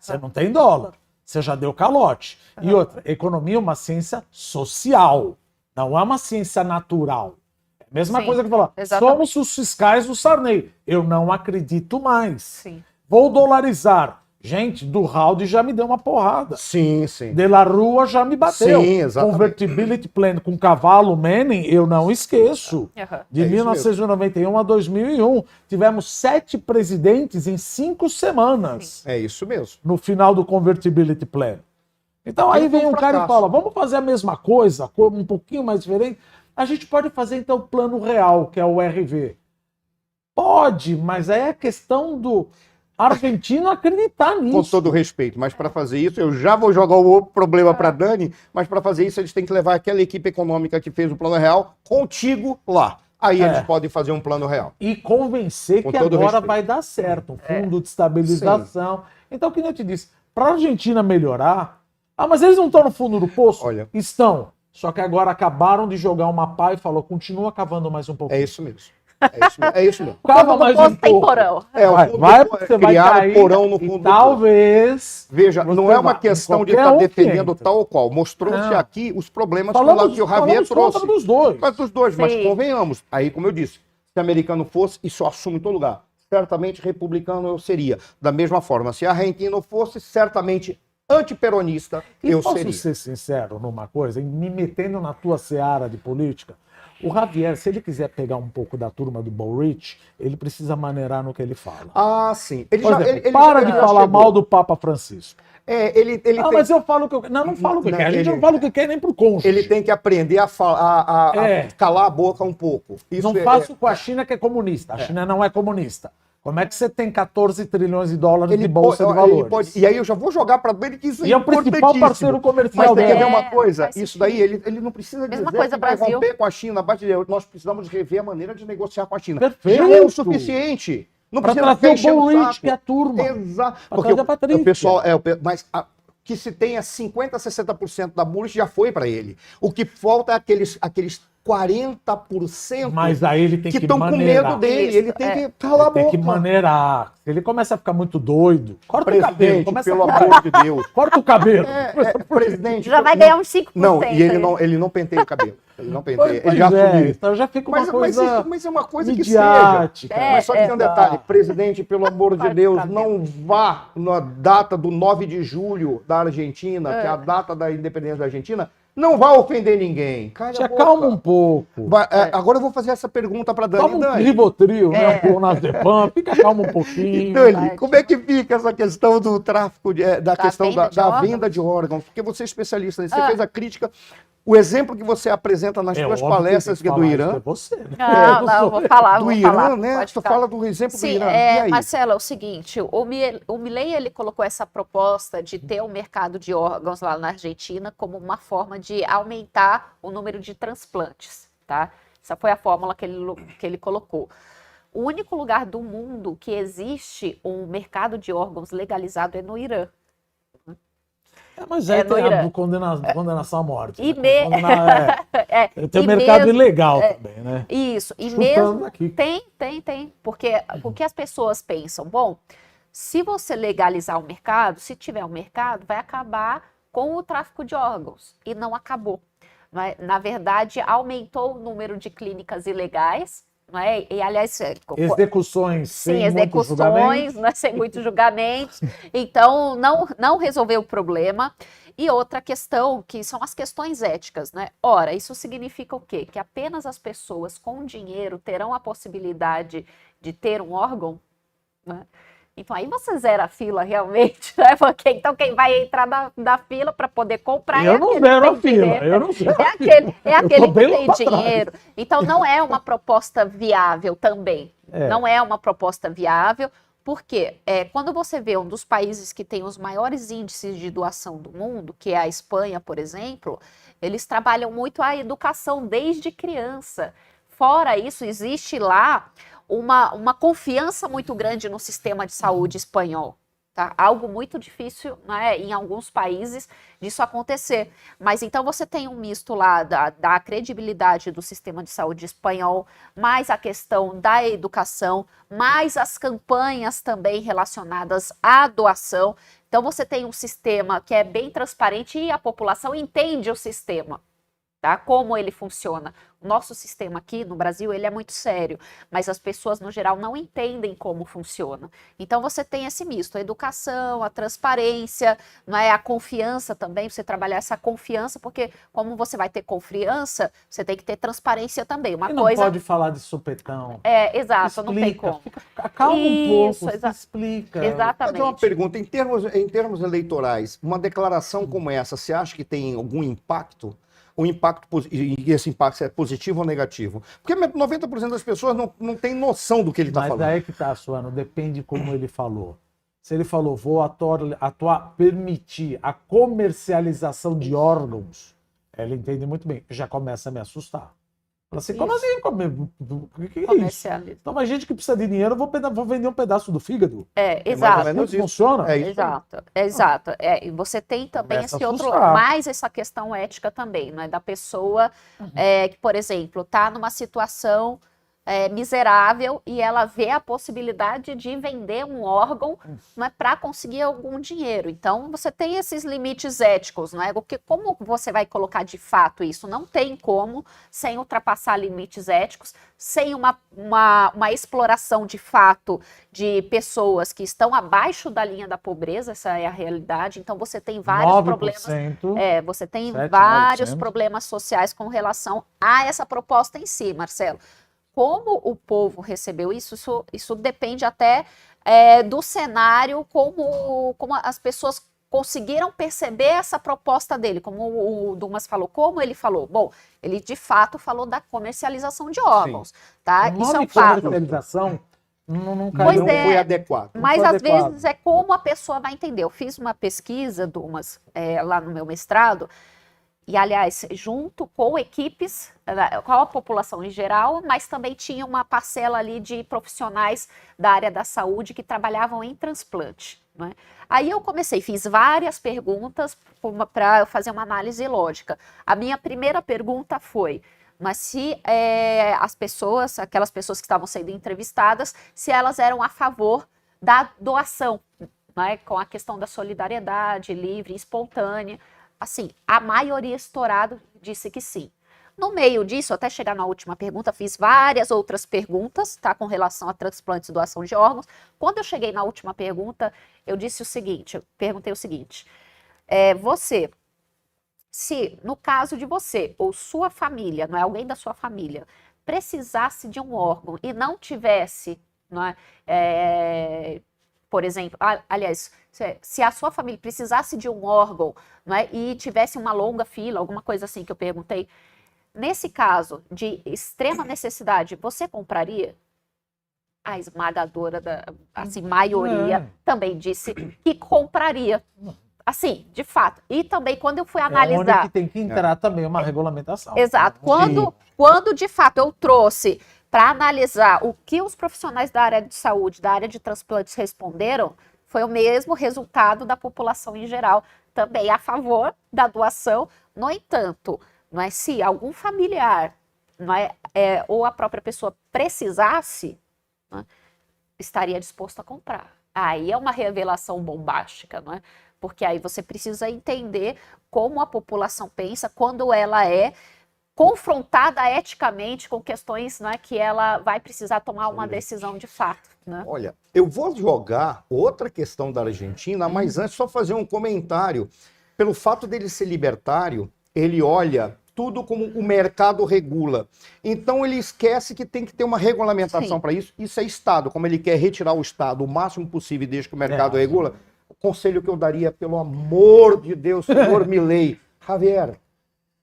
Speaker 3: Você não tem dólar, você já deu calote. E outra, economia é uma ciência social. Não é uma ciência natural. É a mesma coisa que falar, somos os fiscais do Sarney. Eu não acredito mais. Vou dolarizar. Gente, do Halde já me deu uma porrada.
Speaker 1: Sim.
Speaker 3: De la Rua já me bateu.
Speaker 1: Sim, exatamente.
Speaker 3: Convertibility Plan com cavalo Menem, eu não esqueço. De 1991 a 2001. Tivemos 7 presidentes em 5 semanas.
Speaker 1: É isso mesmo.
Speaker 3: No final do Convertibility Plan. Então aí vem um cara e fala, vamos fazer a mesma coisa, um pouquinho mais diferente? A gente pode fazer então o plano real, que é o RV. Pode, mas aí é questão do argentino acreditar nisso.
Speaker 1: Com todo respeito, mas para fazer isso, eu já vou jogar o outro problema para Dani, mas para fazer isso eles têm que levar aquela equipe econômica que fez o plano real contigo lá. Aí eles podem fazer um plano real.
Speaker 3: E convencer que agora vai dar certo, um fundo de estabilização. Então, como eu te disse, para a Argentina melhorar, mas eles não estão no fundo do poço?
Speaker 1: Olha.
Speaker 3: Estão. Só que agora acabaram de jogar uma pá e falou, continua cavando mais um pouquinho.
Speaker 1: É isso mesmo. É isso mesmo.
Speaker 3: Cava mais um pouco.
Speaker 2: Porão.
Speaker 3: Você vai cair,
Speaker 1: porão no fundo.
Speaker 3: Talvez.
Speaker 1: Veja, não é uma questão de estar defendendo tal ou qual. Mostrou-se aqui os problemas que o Javier trouxe.
Speaker 3: Dos dois.
Speaker 1: Dos dois, mas convenhamos. Aí, como eu disse, se americano fosse, isso assume em todo lugar. Certamente republicano eu seria. Da mesma forma, se argentino fosse, certamente antiperonista eu seria.
Speaker 3: Posso ser sincero numa coisa, me metendo na tua seara de política? O Javier, se ele quiser pegar um pouco da turma do Bullrich, ele precisa maneirar no que ele fala.
Speaker 1: Ah, sim.
Speaker 3: Ele para de falar mal do Papa Francisco. Mas eu falo o que eu quero. Não falo o que quer. A gente não fala o que quer nem pro cônjuge.
Speaker 1: Ele tem que aprender a calar a boca um pouco.
Speaker 3: Não faço com a China, que é comunista. A China não é comunista. Como é que você tem 14 trilhões de dólares
Speaker 1: Ele
Speaker 3: de bolsa de
Speaker 1: pode- ele
Speaker 3: valores?
Speaker 1: pode- e aí eu já vou jogar para ele que isso
Speaker 3: E é o principal parceiro comercial
Speaker 1: Mas tem que
Speaker 3: dele.
Speaker 1: ver uma coisa,
Speaker 2: faz
Speaker 1: isso daí ele não precisa
Speaker 2: Mesma
Speaker 1: dizer
Speaker 2: coisa,
Speaker 1: que vai
Speaker 2: Brasil.
Speaker 1: romper com a China. Nós precisamos rever a maneira de negociar com a China.
Speaker 3: Perfeito.
Speaker 1: Já é o suficiente. Não
Speaker 3: Para
Speaker 1: precisa
Speaker 3: trazer
Speaker 1: ficar
Speaker 3: o Bull
Speaker 1: enchendo o
Speaker 3: Rich, que é a
Speaker 1: saco.
Speaker 3: turma.
Speaker 1: Exato.
Speaker 3: Pra
Speaker 1: Porque
Speaker 3: trazer a Patrícia.
Speaker 1: o pessoal, mas que se tenha 50%, 60% da Bullish já foi para ele. O que falta é aqueles 40%
Speaker 3: Mas aí ele tem
Speaker 1: que
Speaker 3: que
Speaker 1: estão com
Speaker 3: maneirar.
Speaker 1: medo dele.
Speaker 2: Isso,
Speaker 1: Ele tem que calar a
Speaker 3: Tem
Speaker 1: boca.
Speaker 3: que maneirar. Se ele começa a ficar muito doido, corta o cabelo.
Speaker 1: Presidente,
Speaker 3: Começa
Speaker 1: pelo
Speaker 3: a...
Speaker 1: amor de Deus.
Speaker 3: Corta o cabelo.
Speaker 1: Presidente.
Speaker 2: Já vai ganhar uns 5%.
Speaker 1: Não, e ele
Speaker 2: aí.
Speaker 1: não penteia o cabelo. Ele não penteia.
Speaker 3: Pois
Speaker 1: Ele já
Speaker 3: é,
Speaker 1: assumiu.
Speaker 3: então já fica uma
Speaker 1: Mas,
Speaker 3: coisa
Speaker 1: mas é uma coisa que
Speaker 3: midiática.
Speaker 1: seja. Mas só que tem um detalhe. Presidente, pelo amor de
Speaker 2: Corta o
Speaker 1: Deus,
Speaker 2: cabelo.
Speaker 1: não vá na data do 9 de julho da Argentina, que é a data da independência da Argentina, não vá ofender ninguém. Cala
Speaker 3: Te
Speaker 1: a boca.
Speaker 3: acalma um pouco.
Speaker 1: Agora eu vou fazer essa pergunta para Dani.
Speaker 3: Toma um
Speaker 1: Dani,
Speaker 3: Rivotril, né? Um clonazepam, fica calmo um pouquinho.
Speaker 1: Dani,
Speaker 2: Verdade.
Speaker 1: como é que fica essa questão do tráfico, da questão
Speaker 2: venda de
Speaker 1: da
Speaker 2: órgãos?
Speaker 1: venda de órgãos? Porque você é especialista nisso, você fez a crítica. O exemplo que você apresenta nas suas
Speaker 3: óbvio
Speaker 1: palestras
Speaker 3: que
Speaker 1: que é
Speaker 3: tem
Speaker 1: do
Speaker 3: que falar
Speaker 1: Irã,
Speaker 3: isso é você, né?
Speaker 2: Não, vou falar,
Speaker 1: do
Speaker 2: vou
Speaker 1: Irã,
Speaker 2: falar.
Speaker 1: né?
Speaker 2: Pode
Speaker 1: Tu
Speaker 2: ficar.
Speaker 1: fala do exemplo do
Speaker 2: Sim,
Speaker 1: Irã. E aí?
Speaker 2: Marcelo, é o seguinte, o Milei, ele colocou essa proposta de ter um mercado de órgãos lá na Argentina como uma forma de aumentar o número de transplantes, tá? Essa foi a fórmula que ele colocou. O único lugar do mundo que existe um mercado de órgãos legalizado é no Irã.
Speaker 3: Mas aí
Speaker 2: no
Speaker 3: tem
Speaker 2: Irã.
Speaker 3: a condenação à morte.
Speaker 2: E
Speaker 3: né? Tem
Speaker 2: e
Speaker 3: o mercado
Speaker 2: mesmo-
Speaker 3: ilegal também, né?
Speaker 2: Isso, e
Speaker 3: Chutando
Speaker 2: mesmo
Speaker 3: aqui.
Speaker 2: tem, porque o que as pessoas pensam, bom, se você legalizar o mercado, se tiver um mercado, vai acabar com o tráfico de órgãos, e não acabou. Não é? Na verdade, aumentou o número de clínicas ilegais, não é? E aliás,
Speaker 3: Execuções
Speaker 2: sim,
Speaker 3: sem muitos julgamentos.
Speaker 2: execuções, né, sem muitos julgamentos. Então, não resolveu o problema. E outra questão, que são as questões éticas, né? Ora, isso significa o quê? Que apenas as pessoas com dinheiro terão a possibilidade de ter um órgão, né? Então, aí você zera a fila realmente, né? Porque, então, quem vai entrar na fila para poder comprar
Speaker 3: Eu não
Speaker 2: aquele
Speaker 3: zero
Speaker 2: que
Speaker 3: a
Speaker 2: tem
Speaker 3: fila,
Speaker 2: dinheiro.
Speaker 3: eu não zero
Speaker 2: É
Speaker 3: a fila.
Speaker 2: aquele,
Speaker 3: Eu tô
Speaker 2: que
Speaker 3: bem lá
Speaker 2: tem
Speaker 3: pra trás.
Speaker 2: dinheiro. Então, não é uma proposta viável também.
Speaker 3: É.
Speaker 2: Não é uma proposta viável, porque quando você vê um dos países que tem os maiores índices de doação do mundo, que é a Espanha, por exemplo, eles trabalham muito a educação desde criança. Fora isso, existe lá uma confiança muito grande no sistema de saúde espanhol. Tá? Algo muito difícil, né, em alguns países disso acontecer. Mas então você tem um misto lá da credibilidade do sistema de saúde espanhol, mais a questão da educação, mais as campanhas também relacionadas à doação. Então você tem um sistema que é bem transparente e a população entende o sistema. Tá? Como ele funciona. O nosso sistema aqui no Brasil, ele é muito sério, mas as pessoas no geral não entendem como funciona. Então você tem esse misto, a educação, a transparência, não é? A confiança também, você trabalhar essa confiança, porque como você vai ter confiança, você tem que ter transparência também. Uma
Speaker 3: E não
Speaker 2: coisa
Speaker 3: pode falar de supetão.
Speaker 2: exato, não tem como.
Speaker 3: Acalma um
Speaker 2: Isso,
Speaker 3: pouco, explica.
Speaker 1: Fazer uma
Speaker 2: Exatamente.
Speaker 1: pergunta, em termos eleitorais, uma declaração como essa, você acha que tem algum impacto? E esse impacto é positivo ou negativo? Porque 90% das pessoas não tem noção do que ele está
Speaker 3: Mas
Speaker 1: falando.
Speaker 3: aí que tá, Suano, depende como ele falou. Se ele falou, vou permitir a comercialização de órgãos, ele entende muito bem, já começa a me assustar. Fala assim, como assim? O que é isso?
Speaker 2: Comercializa.
Speaker 3: Então, mas gente que precisa de dinheiro, eu vou vender um pedaço do fígado.
Speaker 2: Exato.
Speaker 1: mais ou menos
Speaker 3: Assim
Speaker 1: isso.
Speaker 3: funciona?
Speaker 1: É isso aí.
Speaker 2: Exato. E você tem também
Speaker 3: Começa
Speaker 2: esse
Speaker 3: a
Speaker 2: outro,
Speaker 3: assustar.
Speaker 2: mais essa questão ética também, né? Da pessoa que, por exemplo, está numa situação miserável e ela vê a possibilidade de vender um órgão, né, para conseguir algum dinheiro. Então, você tem esses limites éticos, né? Porque como você vai colocar de fato isso? Não tem como, sem ultrapassar limites éticos, sem uma exploração de fato de pessoas que estão abaixo da linha da pobreza, essa é a realidade. Então, você tem vários
Speaker 3: 9%.
Speaker 2: problemas. Você tem
Speaker 3: 7,
Speaker 2: vários
Speaker 3: 9%.
Speaker 2: problemas sociais com relação a essa proposta em si, Marcelo. Como o povo recebeu isso depende até do cenário, como as pessoas conseguiram perceber essa proposta dele, como o Dumas falou, como ele falou. Bom, ele de fato falou da comercialização de órgãos, tá?
Speaker 3: O
Speaker 2: Isso é um
Speaker 3: nome
Speaker 2: fato.
Speaker 3: comercialização Não
Speaker 2: Pois
Speaker 3: caiu.
Speaker 2: é.
Speaker 1: Não foi adequado.
Speaker 2: Mas
Speaker 3: foi
Speaker 2: às
Speaker 3: adequado.
Speaker 2: vezes é como a pessoa vai entender. Eu fiz uma pesquisa, Dumas, lá no meu mestrado, e aliás, junto com equipes, com a população em geral, mas também tinha uma parcela ali de profissionais da área da saúde que trabalhavam em transplante. Né? Aí eu fiz várias perguntas para fazer uma análise lógica. A minha primeira pergunta foi: mas se aquelas pessoas que estavam sendo entrevistadas, se elas eram a favor da doação, né, com a questão da solidariedade livre, espontânea. Assim, a maioria estourado disse que sim. No meio disso, até chegar na última pergunta, fiz várias outras perguntas, tá, com relação a transplantes e doação de órgãos. Quando eu cheguei na última pergunta, eu perguntei o seguinte: você, se no caso de você ou sua família, não é alguém da sua família, precisasse de um órgão e não tivesse, não é, por exemplo, aliás, se a sua família precisasse de um órgão, não é, e tivesse uma longa fila, alguma coisa assim que eu perguntei, nesse caso de extrema necessidade, você compraria? A esmagadora maioria também disse que compraria. Assim, de fato. E também, quando eu fui analisar...
Speaker 3: Onde que tem que entrar também uma regulamentação.
Speaker 2: Exato. Quando de fato eu trouxe para analisar o que os profissionais da área de saúde, da área de transplantes responderam, foi o mesmo resultado da população em geral, também a favor da doação. No entanto, não é, se algum familiar, não é, ou a própria pessoa precisasse, não é, estaria disposto a comprar. Aí é uma revelação bombástica, não é? Porque aí você precisa entender como a população pensa quando ela é confrontada eticamente com questões, né, que ela vai precisar tomar uma decisão de fato. Né?
Speaker 1: Olha, eu vou jogar outra questão da Argentina, mas antes só fazer um comentário. Pelo fato dele ser libertário, ele olha tudo como o mercado regula. Então ele esquece que tem que ter uma regulamentação para isso. Isso é Estado. Como ele quer retirar o Estado o máximo possível desde que o mercado regula, o conselho que eu daria, pelo amor de Deus, senhor Milei, Javier,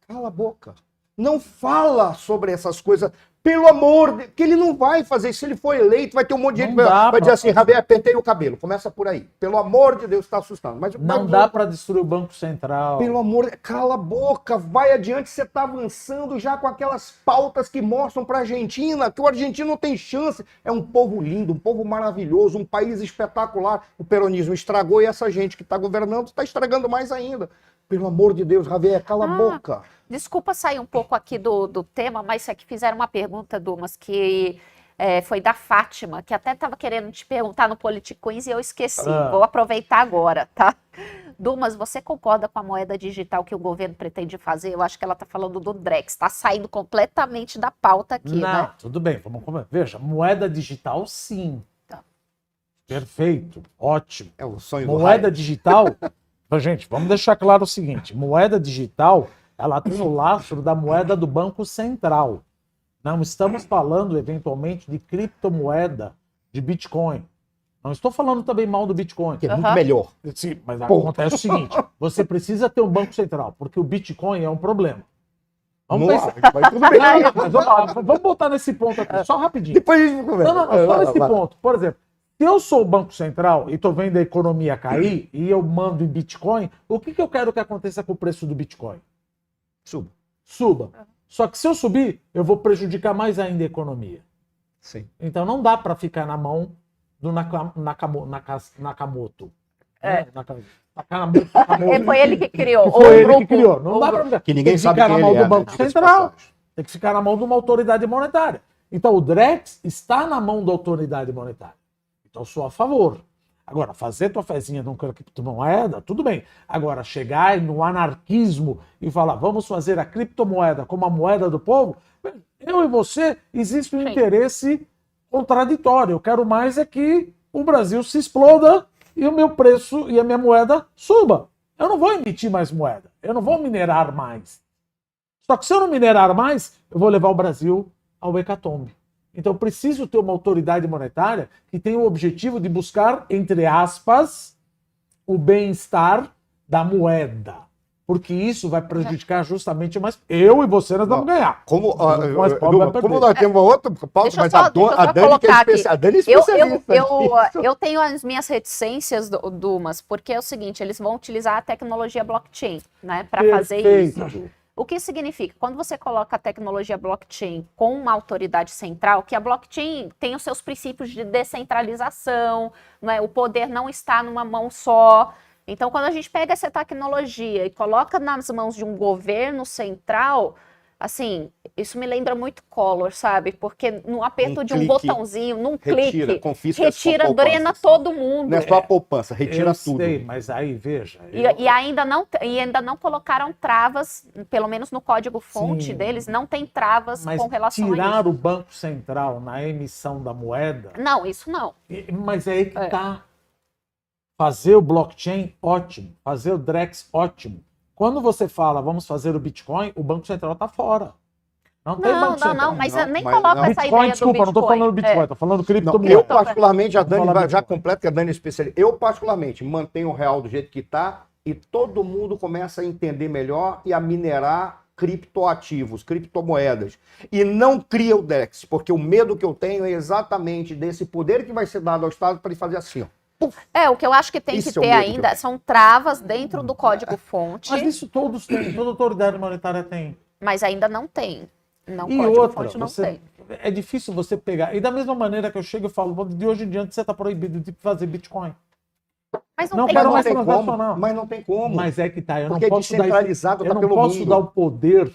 Speaker 1: cala a boca. Não fala sobre essas coisas, pelo amor de... que ele não vai fazer isso. Se ele for eleito, vai ter um monte de gente que vai dizer assim, Javier, pentei o cabelo. Começa por aí. Pelo amor de Deus, está assustando. Mas
Speaker 3: não dá para destruir o Banco Central.
Speaker 1: Pelo amor de... Cala a boca, vai adiante. Você está avançando já com aquelas pautas que mostram para a Argentina que o argentino não tem chance. É um povo lindo, um povo maravilhoso, um país espetacular. O peronismo estragou e essa gente que está governando está estragando mais ainda. Pelo amor de Deus, Javier, cala a boca.
Speaker 2: Desculpa sair um pouco aqui do tema, mas aqui fizeram uma pergunta, Dumas, que foi da Fátima, que até estava querendo te perguntar no Politicoins e eu esqueci. Vou aproveitar agora, tá? Dumas, você concorda com a moeda digital que o governo pretende fazer? Eu acho que ela está falando do Drex, está saindo completamente da pauta aqui,
Speaker 3: não,
Speaker 2: né?
Speaker 3: Tudo bem, vamos começar. Veja, moeda digital, sim.
Speaker 2: Tá.
Speaker 3: Perfeito, ótimo.
Speaker 1: É o sonho
Speaker 3: moeda digital... Gente, vamos deixar claro o seguinte, moeda digital, ela tem o lastro da moeda do Banco Central. Não estamos falando, eventualmente, de criptomoeda, de Bitcoin. Não estou falando também mal do Bitcoin.
Speaker 1: Que é muito melhor.
Speaker 3: Sim, mas acontece o seguinte, você precisa ter um Banco Central, porque o Bitcoin é um problema. Vamos pensar.
Speaker 1: Vai tudo bem.
Speaker 3: Mas vamos botar nesse ponto aqui, só rapidinho.
Speaker 1: Depois a gente conversa.
Speaker 3: Não, só nesse ponto. Por exemplo, se eu sou o Banco Central e estou vendo a economia cair e eu mando em Bitcoin, o que eu quero que aconteça com o preço do Bitcoin? Suba. Só que se eu subir, eu vou prejudicar mais ainda a economia.
Speaker 1: Sim.
Speaker 3: Então não dá para ficar na mão do Nakamoto.
Speaker 2: Foi ele que criou.
Speaker 3: Foi ele que criou. Não dá para
Speaker 1: que ninguém sabe
Speaker 3: ficar na
Speaker 1: quem
Speaker 3: mão
Speaker 1: ele
Speaker 3: do Banco Central. Tem que ficar na mão de uma autoridade monetária. Então o Drex está na mão da autoridade monetária. Então, sou a favor. Agora, fazer tua fezinha num criptomoeda, tudo bem. Agora, chegar no anarquismo e falar, vamos fazer a criptomoeda como a moeda do povo, eu e você, existe um interesse contraditório. Eu quero mais é que o Brasil se exploda e o meu preço e a minha moeda suba. Eu não vou emitir mais moeda. Eu não vou minerar mais. Só que se eu não minerar mais, eu vou levar o Brasil ao hecatombe. Então, eu preciso ter uma autoridade monetária que tenha o objetivo de buscar, entre aspas, o bem-estar da moeda. porque isso vai prejudicar justamente mais. Eu e você nós vamos ganhar.
Speaker 1: Como,
Speaker 3: Mas pobre vai
Speaker 1: como
Speaker 3: perder.
Speaker 1: nós temos uma outra pauta,
Speaker 2: Deixa eu
Speaker 1: mas
Speaker 2: só- deixa eu
Speaker 1: a
Speaker 2: só
Speaker 1: Dani que é
Speaker 2: colocar aqui.
Speaker 1: a Dani é especialista nisso.
Speaker 2: Eu tenho as minhas reticências, Dumas, porque é o seguinte, eles vão utilizar a tecnologia blockchain, né, para fazer isso.
Speaker 3: Perfeito.
Speaker 2: O que significa? Quando você coloca a tecnologia blockchain com uma autoridade central, que a blockchain tem os seus princípios de descentralização, né? O poder não está numa mão só. Então, quando a gente pega essa tecnologia e coloca nas mãos de um governo central, assim, isso me lembra muito Collor, sabe? Porque no aperto de um
Speaker 1: clique,
Speaker 2: botãozinho, num
Speaker 1: retira,
Speaker 2: clique,
Speaker 1: confisca a sua
Speaker 2: retira,
Speaker 1: poupança.
Speaker 2: drena todo mundo.
Speaker 1: Não é só a poupança, retira
Speaker 3: Eu
Speaker 1: tudo.
Speaker 3: sei, mas aí, veja.
Speaker 2: E ainda não colocaram travas, pelo menos no código-fonte
Speaker 3: Sim.
Speaker 2: deles, não tem travas
Speaker 3: Mas
Speaker 2: com relação a
Speaker 3: tirar
Speaker 2: isso.
Speaker 3: o Banco Central na emissão da moeda,
Speaker 2: Não, isso não.
Speaker 3: mas é aí que
Speaker 2: É.
Speaker 3: tá. Fazer o blockchain, ótimo. Fazer o Drex, ótimo. Quando você fala, vamos fazer o Bitcoin, o Banco Central tá fora. Não tem Banco Central.
Speaker 2: Mas
Speaker 1: Não,
Speaker 2: nem
Speaker 1: mas
Speaker 2: coloca
Speaker 1: não.
Speaker 2: essa
Speaker 3: Bitcoin,
Speaker 2: ideia
Speaker 3: desculpa,
Speaker 2: do
Speaker 3: não
Speaker 2: Bitcoin.
Speaker 3: tô falando do Bitcoin, tô falando do
Speaker 1: Não,
Speaker 3: criptomoeda.
Speaker 1: eu particularmente, a Dani
Speaker 3: Vamos falar
Speaker 1: já
Speaker 3: Bitcoin.
Speaker 1: completa, que a Dani é especialista. Eu particularmente mantenho o real do jeito que está e todo mundo começa a entender melhor e a minerar criptoativos, criptomoedas. E não cria o DEX, porque o medo que eu tenho é exatamente desse poder que vai ser dado ao Estado para ele fazer assim, ó.
Speaker 2: O que eu acho que tem
Speaker 1: Esse
Speaker 2: que
Speaker 1: é o
Speaker 2: ter
Speaker 1: medo que eu
Speaker 2: ainda
Speaker 1: tenho.
Speaker 2: são travas dentro do código-fonte,
Speaker 3: Mas isso todos têm, toda autoridade monetária tem.
Speaker 2: mas ainda não tem. Não,
Speaker 3: E
Speaker 2: código-fonte
Speaker 3: outra,
Speaker 2: não
Speaker 3: você,
Speaker 2: tem.
Speaker 3: é difícil você pegar. E da mesma maneira que eu chego e falo, de hoje em diante você está proibido de fazer Bitcoin.
Speaker 2: Mas
Speaker 3: Não
Speaker 2: não tem
Speaker 3: quero
Speaker 2: como.
Speaker 3: mais
Speaker 1: tem como,
Speaker 3: transacional.
Speaker 1: mas não tem como.
Speaker 3: Mas é que tá, eu
Speaker 1: Porque
Speaker 3: não
Speaker 1: é
Speaker 3: posso dar,
Speaker 1: descentralizado,
Speaker 3: eu
Speaker 1: tá
Speaker 3: não
Speaker 1: pelo
Speaker 3: posso
Speaker 1: mundo.
Speaker 3: dar o poder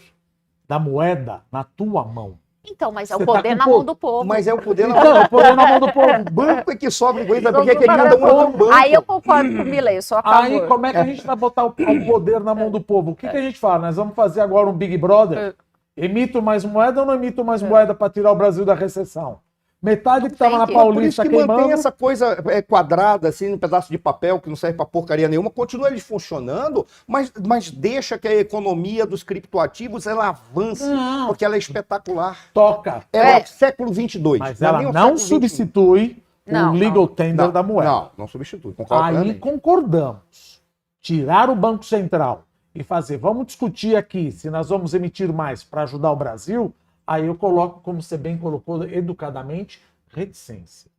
Speaker 3: da moeda na tua mão.
Speaker 2: Então, mas é
Speaker 3: Você
Speaker 2: o
Speaker 3: tá
Speaker 2: poder
Speaker 3: com
Speaker 2: na mão do povo.
Speaker 1: Mas é o poder na
Speaker 3: Então, o poder na mão do povo.
Speaker 1: O banco é que sobra com isso,
Speaker 2: Então,
Speaker 1: porque que cada um é um banco.
Speaker 2: Aí eu concordo com o Milei, eu sou a favor.
Speaker 3: Aí, como é que a gente vai botar o poder na mão do povo? O que a gente fala? Nós vamos fazer agora um Big Brother? Emito mais moeda ou não emito mais moeda para tirar o Brasil da recessão? Metade que estava na
Speaker 2: Tem que-
Speaker 1: Por isso
Speaker 3: Paulista
Speaker 1: que
Speaker 3: queimando.
Speaker 1: mantém essa coisa quadrada, assim, num pedaço de papel que não serve para porcaria nenhuma, continua eles funcionando, mas deixa que a economia dos criptoativos ela avance,
Speaker 3: Não.
Speaker 1: porque ela é espetacular.
Speaker 3: Toca.
Speaker 1: Ela é
Speaker 2: É.
Speaker 1: o século 22.
Speaker 3: Mas
Speaker 1: é
Speaker 3: ela
Speaker 1: nem o
Speaker 3: não
Speaker 1: século 21.
Speaker 3: substitui
Speaker 2: Não,
Speaker 3: o legal
Speaker 2: não.
Speaker 3: tender da moeda.
Speaker 1: Não substitui. Concordo
Speaker 3: Aí
Speaker 1: plenamente.
Speaker 3: concordamos. Tirar o Banco Central e fazer, vamos discutir aqui se nós vamos emitir mais para ajudar o Brasil, aí eu coloco, como você bem colocou educadamente, reticência.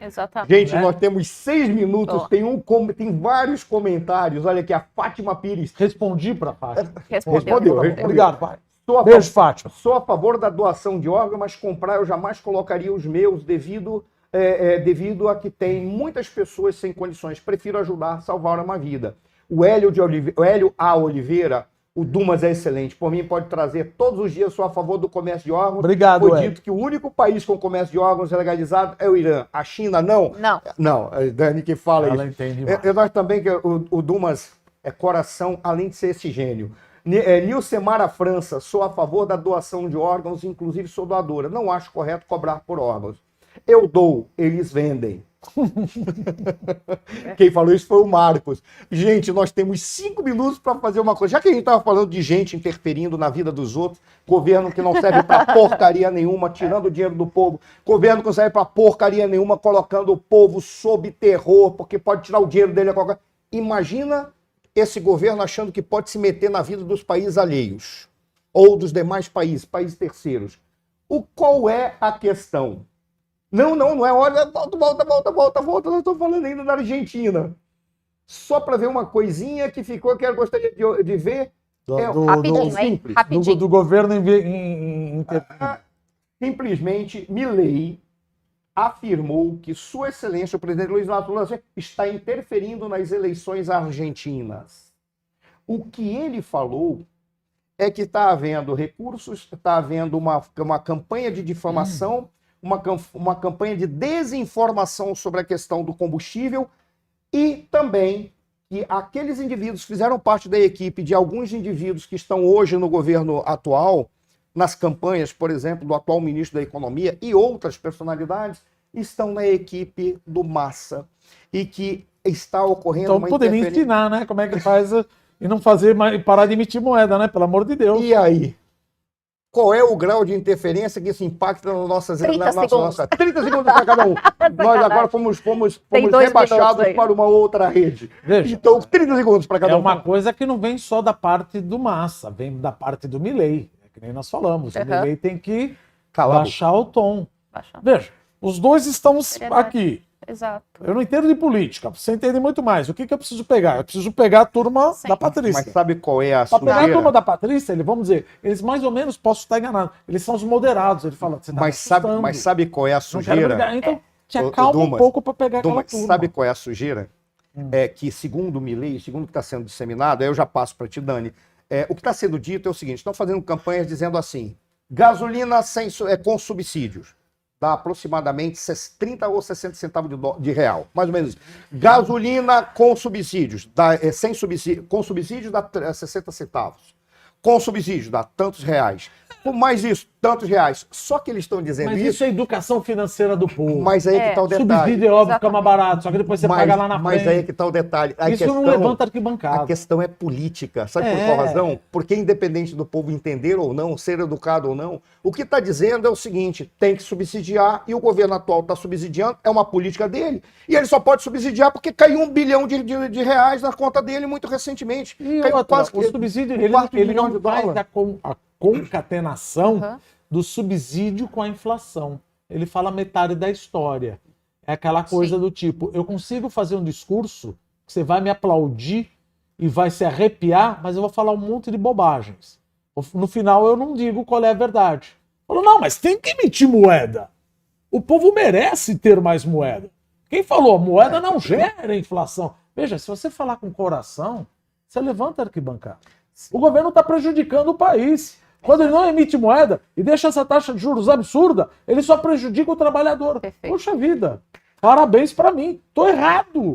Speaker 2: Exatamente.
Speaker 1: Gente,
Speaker 3: né?
Speaker 1: nós temos 6 minutos,
Speaker 2: Ó.
Speaker 1: tem vários comentários. Olha aqui, a Fátima Pires.
Speaker 3: Respondi para a Fátima.
Speaker 1: Respondeu.
Speaker 3: Obrigado, pai.
Speaker 1: Sou a
Speaker 3: Beijo, Fátima.
Speaker 1: Sou a favor da doação de órgãos, mas comprar eu jamais colocaria os meus devido a que tem muitas pessoas sem condições. Prefiro ajudar, salvar uma vida. O Hélio A. Oliveira, o Dumas é excelente. Por mim, pode trazer todos os dias. Sou a favor do comércio de órgãos.
Speaker 3: Obrigado,
Speaker 1: Foi
Speaker 3: Hélio.
Speaker 1: dito que o único país com comércio de órgãos legalizado é o Irã. A China, não?
Speaker 2: Não.
Speaker 1: Não, é Dani que fala
Speaker 3: Ela
Speaker 1: isso.
Speaker 3: entende mais.
Speaker 1: Nós também, que o Dumas é coração, além de ser esse gênio. Nilcemara França, sou a favor da doação de órgãos, inclusive sou doadora. Não acho correto cobrar por órgãos. Eu dou, eles vendem. Quem falou isso foi o Marcos. Gente, nós temos 5 minutos para fazer uma coisa. Já que a gente estava falando de gente interferindo na vida dos outros, governo que não serve para porcaria nenhuma, tirando o dinheiro do povo, governo que não serve para porcaria nenhuma, colocando o povo sob terror, porque pode tirar o dinheiro dele a qualquer. Imagina esse governo achando que pode se meter na vida dos países alheios ou dos demais países terceiros. Qual é a questão? Não é hora. Volta. Não estou falando ainda da Argentina. Só para ver uma coisinha que ficou que eu gostaria de ver.
Speaker 2: Rapidinho, hein?
Speaker 1: simples.
Speaker 2: Rapidinho.
Speaker 3: Do governo
Speaker 1: Simplesmente, Milei afirmou que Sua Excelência, o presidente Luiz Inácio Lula da Silva, está interferindo nas eleições argentinas. O que ele falou é que está havendo recursos, está havendo uma campanha de difamação, uma campanha de desinformação sobre a questão do combustível e também que aqueles indivíduos que fizeram parte da equipe de alguns indivíduos que estão hoje no governo atual, nas campanhas, por exemplo, do atual ministro da Economia e outras personalidades, estão na equipe do Massa e que está ocorrendo
Speaker 3: Então
Speaker 1: uma
Speaker 3: poderia
Speaker 1: interferência.
Speaker 3: ensinar, né? Como é que faz e não fazer mais, parar de emitir moeda, né? Pelo amor de Deus.
Speaker 1: E aí? qual é o grau de interferência que isso impacta nas nossas...
Speaker 2: 30 segundos.
Speaker 1: 30 segundos para cada um. Nós agora fomos rebaixados para uma outra rede.
Speaker 3: Veja,
Speaker 1: então, 30 segundos para cada um.
Speaker 3: É uma coisa que não vem só da parte do Massa, vem da parte do Milei. É que nem nós falamos. O Milei tem que baixar o tom. Veja, os dois estão aqui.
Speaker 2: Exato.
Speaker 3: Eu não entendo de política, você entende muito mais. O que eu preciso pegar? Eu preciso pegar a turma da Patrícia.
Speaker 1: Mas sabe qual é a sujeira?
Speaker 3: Para pegar a turma da Patrícia, vamos dizer, eles mais ou menos, posso estar enganado, eles são os moderados. Ele fala, você tá
Speaker 1: mas sabe qual é a sujeira?
Speaker 3: Então, te acalma um pouco para pegar aquela turma.
Speaker 1: Sabe qual é a sujeira? É que, segundo o Milei, segundo o que está sendo disseminado, aí eu já passo para ti, Dani, o que está sendo dito é o seguinte, estão fazendo campanhas dizendo assim, gasolina com subsídios. Dá aproximadamente 30 ou 60 centavos de real, mais ou menos isso. Gasolina com subsídios, sem subsídio, com subsídios dá 60 centavos. Com subsídios dá tantos reais. Por mais isso, tantos reais. Só que eles estão dizendo
Speaker 3: isso. Mas isso é educação financeira do povo.
Speaker 1: Mas aí que está o detalhe.
Speaker 3: Subsídio é óbvio, fica mais barato, só que depois você paga lá na frente.
Speaker 1: Mas aí que está o detalhe.
Speaker 3: Isso não levanta arquibancada.
Speaker 1: A questão é política. Sabe por qual razão? Porque independente do povo entender ou não, ser educado ou não, o que está dizendo é o seguinte, tem que subsidiar e o governo atual está subsidiando, é uma política dele. E ele só pode subsidiar porque caiu $1 bilhão de reais na conta dele muito recentemente.
Speaker 3: E o subsídio, ele não faz a concatenação do subsídio com a inflação. Ele fala metade da história. É aquela coisa do tipo, eu consigo fazer um discurso que você vai me aplaudir e vai se arrepiar, mas eu vou falar um monte de bobagens. No final eu não digo qual é a verdade. Eu falo, não, mas tem que emitir moeda. O povo merece ter mais moeda. Quem falou, moeda não gera inflação. Veja, se você falar com o coração, você levanta a arquibancada. O governo está prejudicando o país. Quando ele não emite moeda e deixa essa taxa de juros absurda, ele só prejudica o trabalhador.
Speaker 2: Perfeito.
Speaker 3: Poxa vida, parabéns para mim. Tô errado.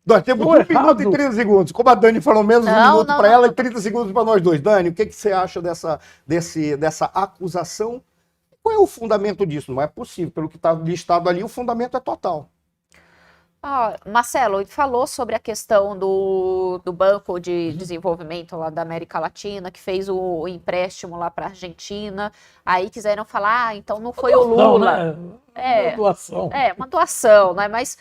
Speaker 1: Nós temos 1 minuto e 30 segundos. Como a Dani falou, menos um minuto para ela e 30 segundos para nós dois. Dani, o que você acha dessa acusação? Qual é o fundamento disso? Não é possível. Pelo que está listado ali, o fundamento é total.
Speaker 2: Marcelo, ele falou sobre a questão do Banco de Desenvolvimento lá da América Latina, que fez o empréstimo lá para a Argentina. Aí quiseram falar, então não foi o Lula.
Speaker 3: Uma doação.
Speaker 2: Uma doação, né? Mas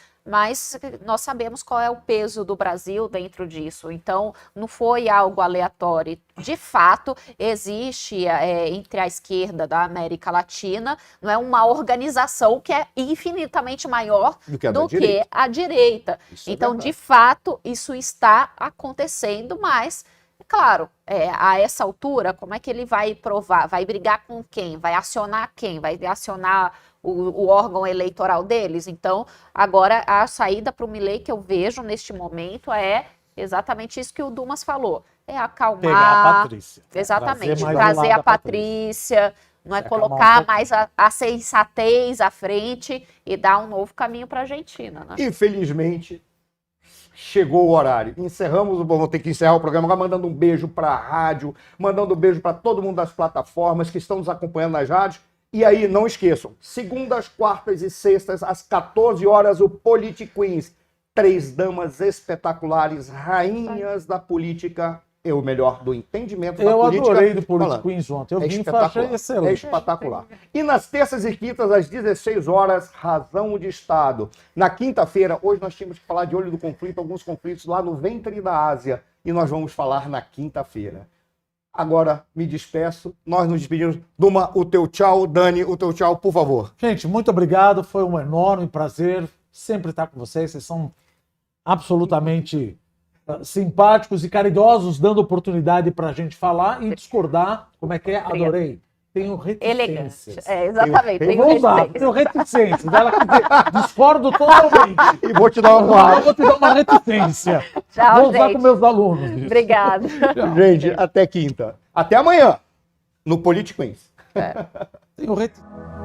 Speaker 2: nós sabemos qual é o peso do Brasil dentro disso. Então, não foi algo aleatório. De fato, existe entre a esquerda da América Latina, não é uma organização que é infinitamente maior do que a direita. Então, de fato, isso está acontecendo, mas, claro, a essa altura, como é que ele vai provar? Vai brigar com quem? Vai acionar quem? Vai acionar o órgão eleitoral deles? Então, agora a saída para o Milei que eu vejo neste momento é exatamente isso que o Dumas falou. É acalmar.
Speaker 3: Pegar a Patrícia.
Speaker 2: Exatamente, trazer a Patrícia, não é colocar mais a sensatez à frente e dar um novo caminho para a Argentina. Né?
Speaker 1: Infelizmente, chegou o horário. Vamos ter que encerrar o programa agora mandando um beijo para a rádio, mandando um beijo para todo mundo das plataformas que estão nos acompanhando nas rádios. E aí, não esqueçam, segundas, quartas e sextas, às 14 horas, o Politiqueens. 3 damas espetaculares, rainhas da política, ou melhor, do entendimento da política.
Speaker 3: Eu adorei do Politiqueens ontem, eu vim e achei excelente.
Speaker 1: É espetacular. E nas terças e quintas, às 16 horas, Razão de Estado. Na quinta-feira, hoje nós tínhamos que falar de Olho do Conflito, alguns conflitos lá no ventre da Ásia, e nós vamos falar na quinta-feira. Agora, me despeço, nós nos despedimos. Duma, o teu tchau. Dani, o teu tchau, por favor.
Speaker 3: Gente, muito obrigado, foi um enorme prazer sempre estar com vocês são absolutamente simpáticos e caridosos, dando oportunidade para a gente falar e discordar. Como é que é? Adorei. Tenho reticências.
Speaker 2: Exatamente.
Speaker 3: Tenho reticências. Ela discordo totalmente.
Speaker 1: E vou te dar
Speaker 3: uma reticência.
Speaker 2: Tchau,
Speaker 3: vou usar com meus alunos.
Speaker 2: Obrigada.
Speaker 1: Gente, até quinta. Até amanhã, no Politiqueens.
Speaker 3: Tenho reticências.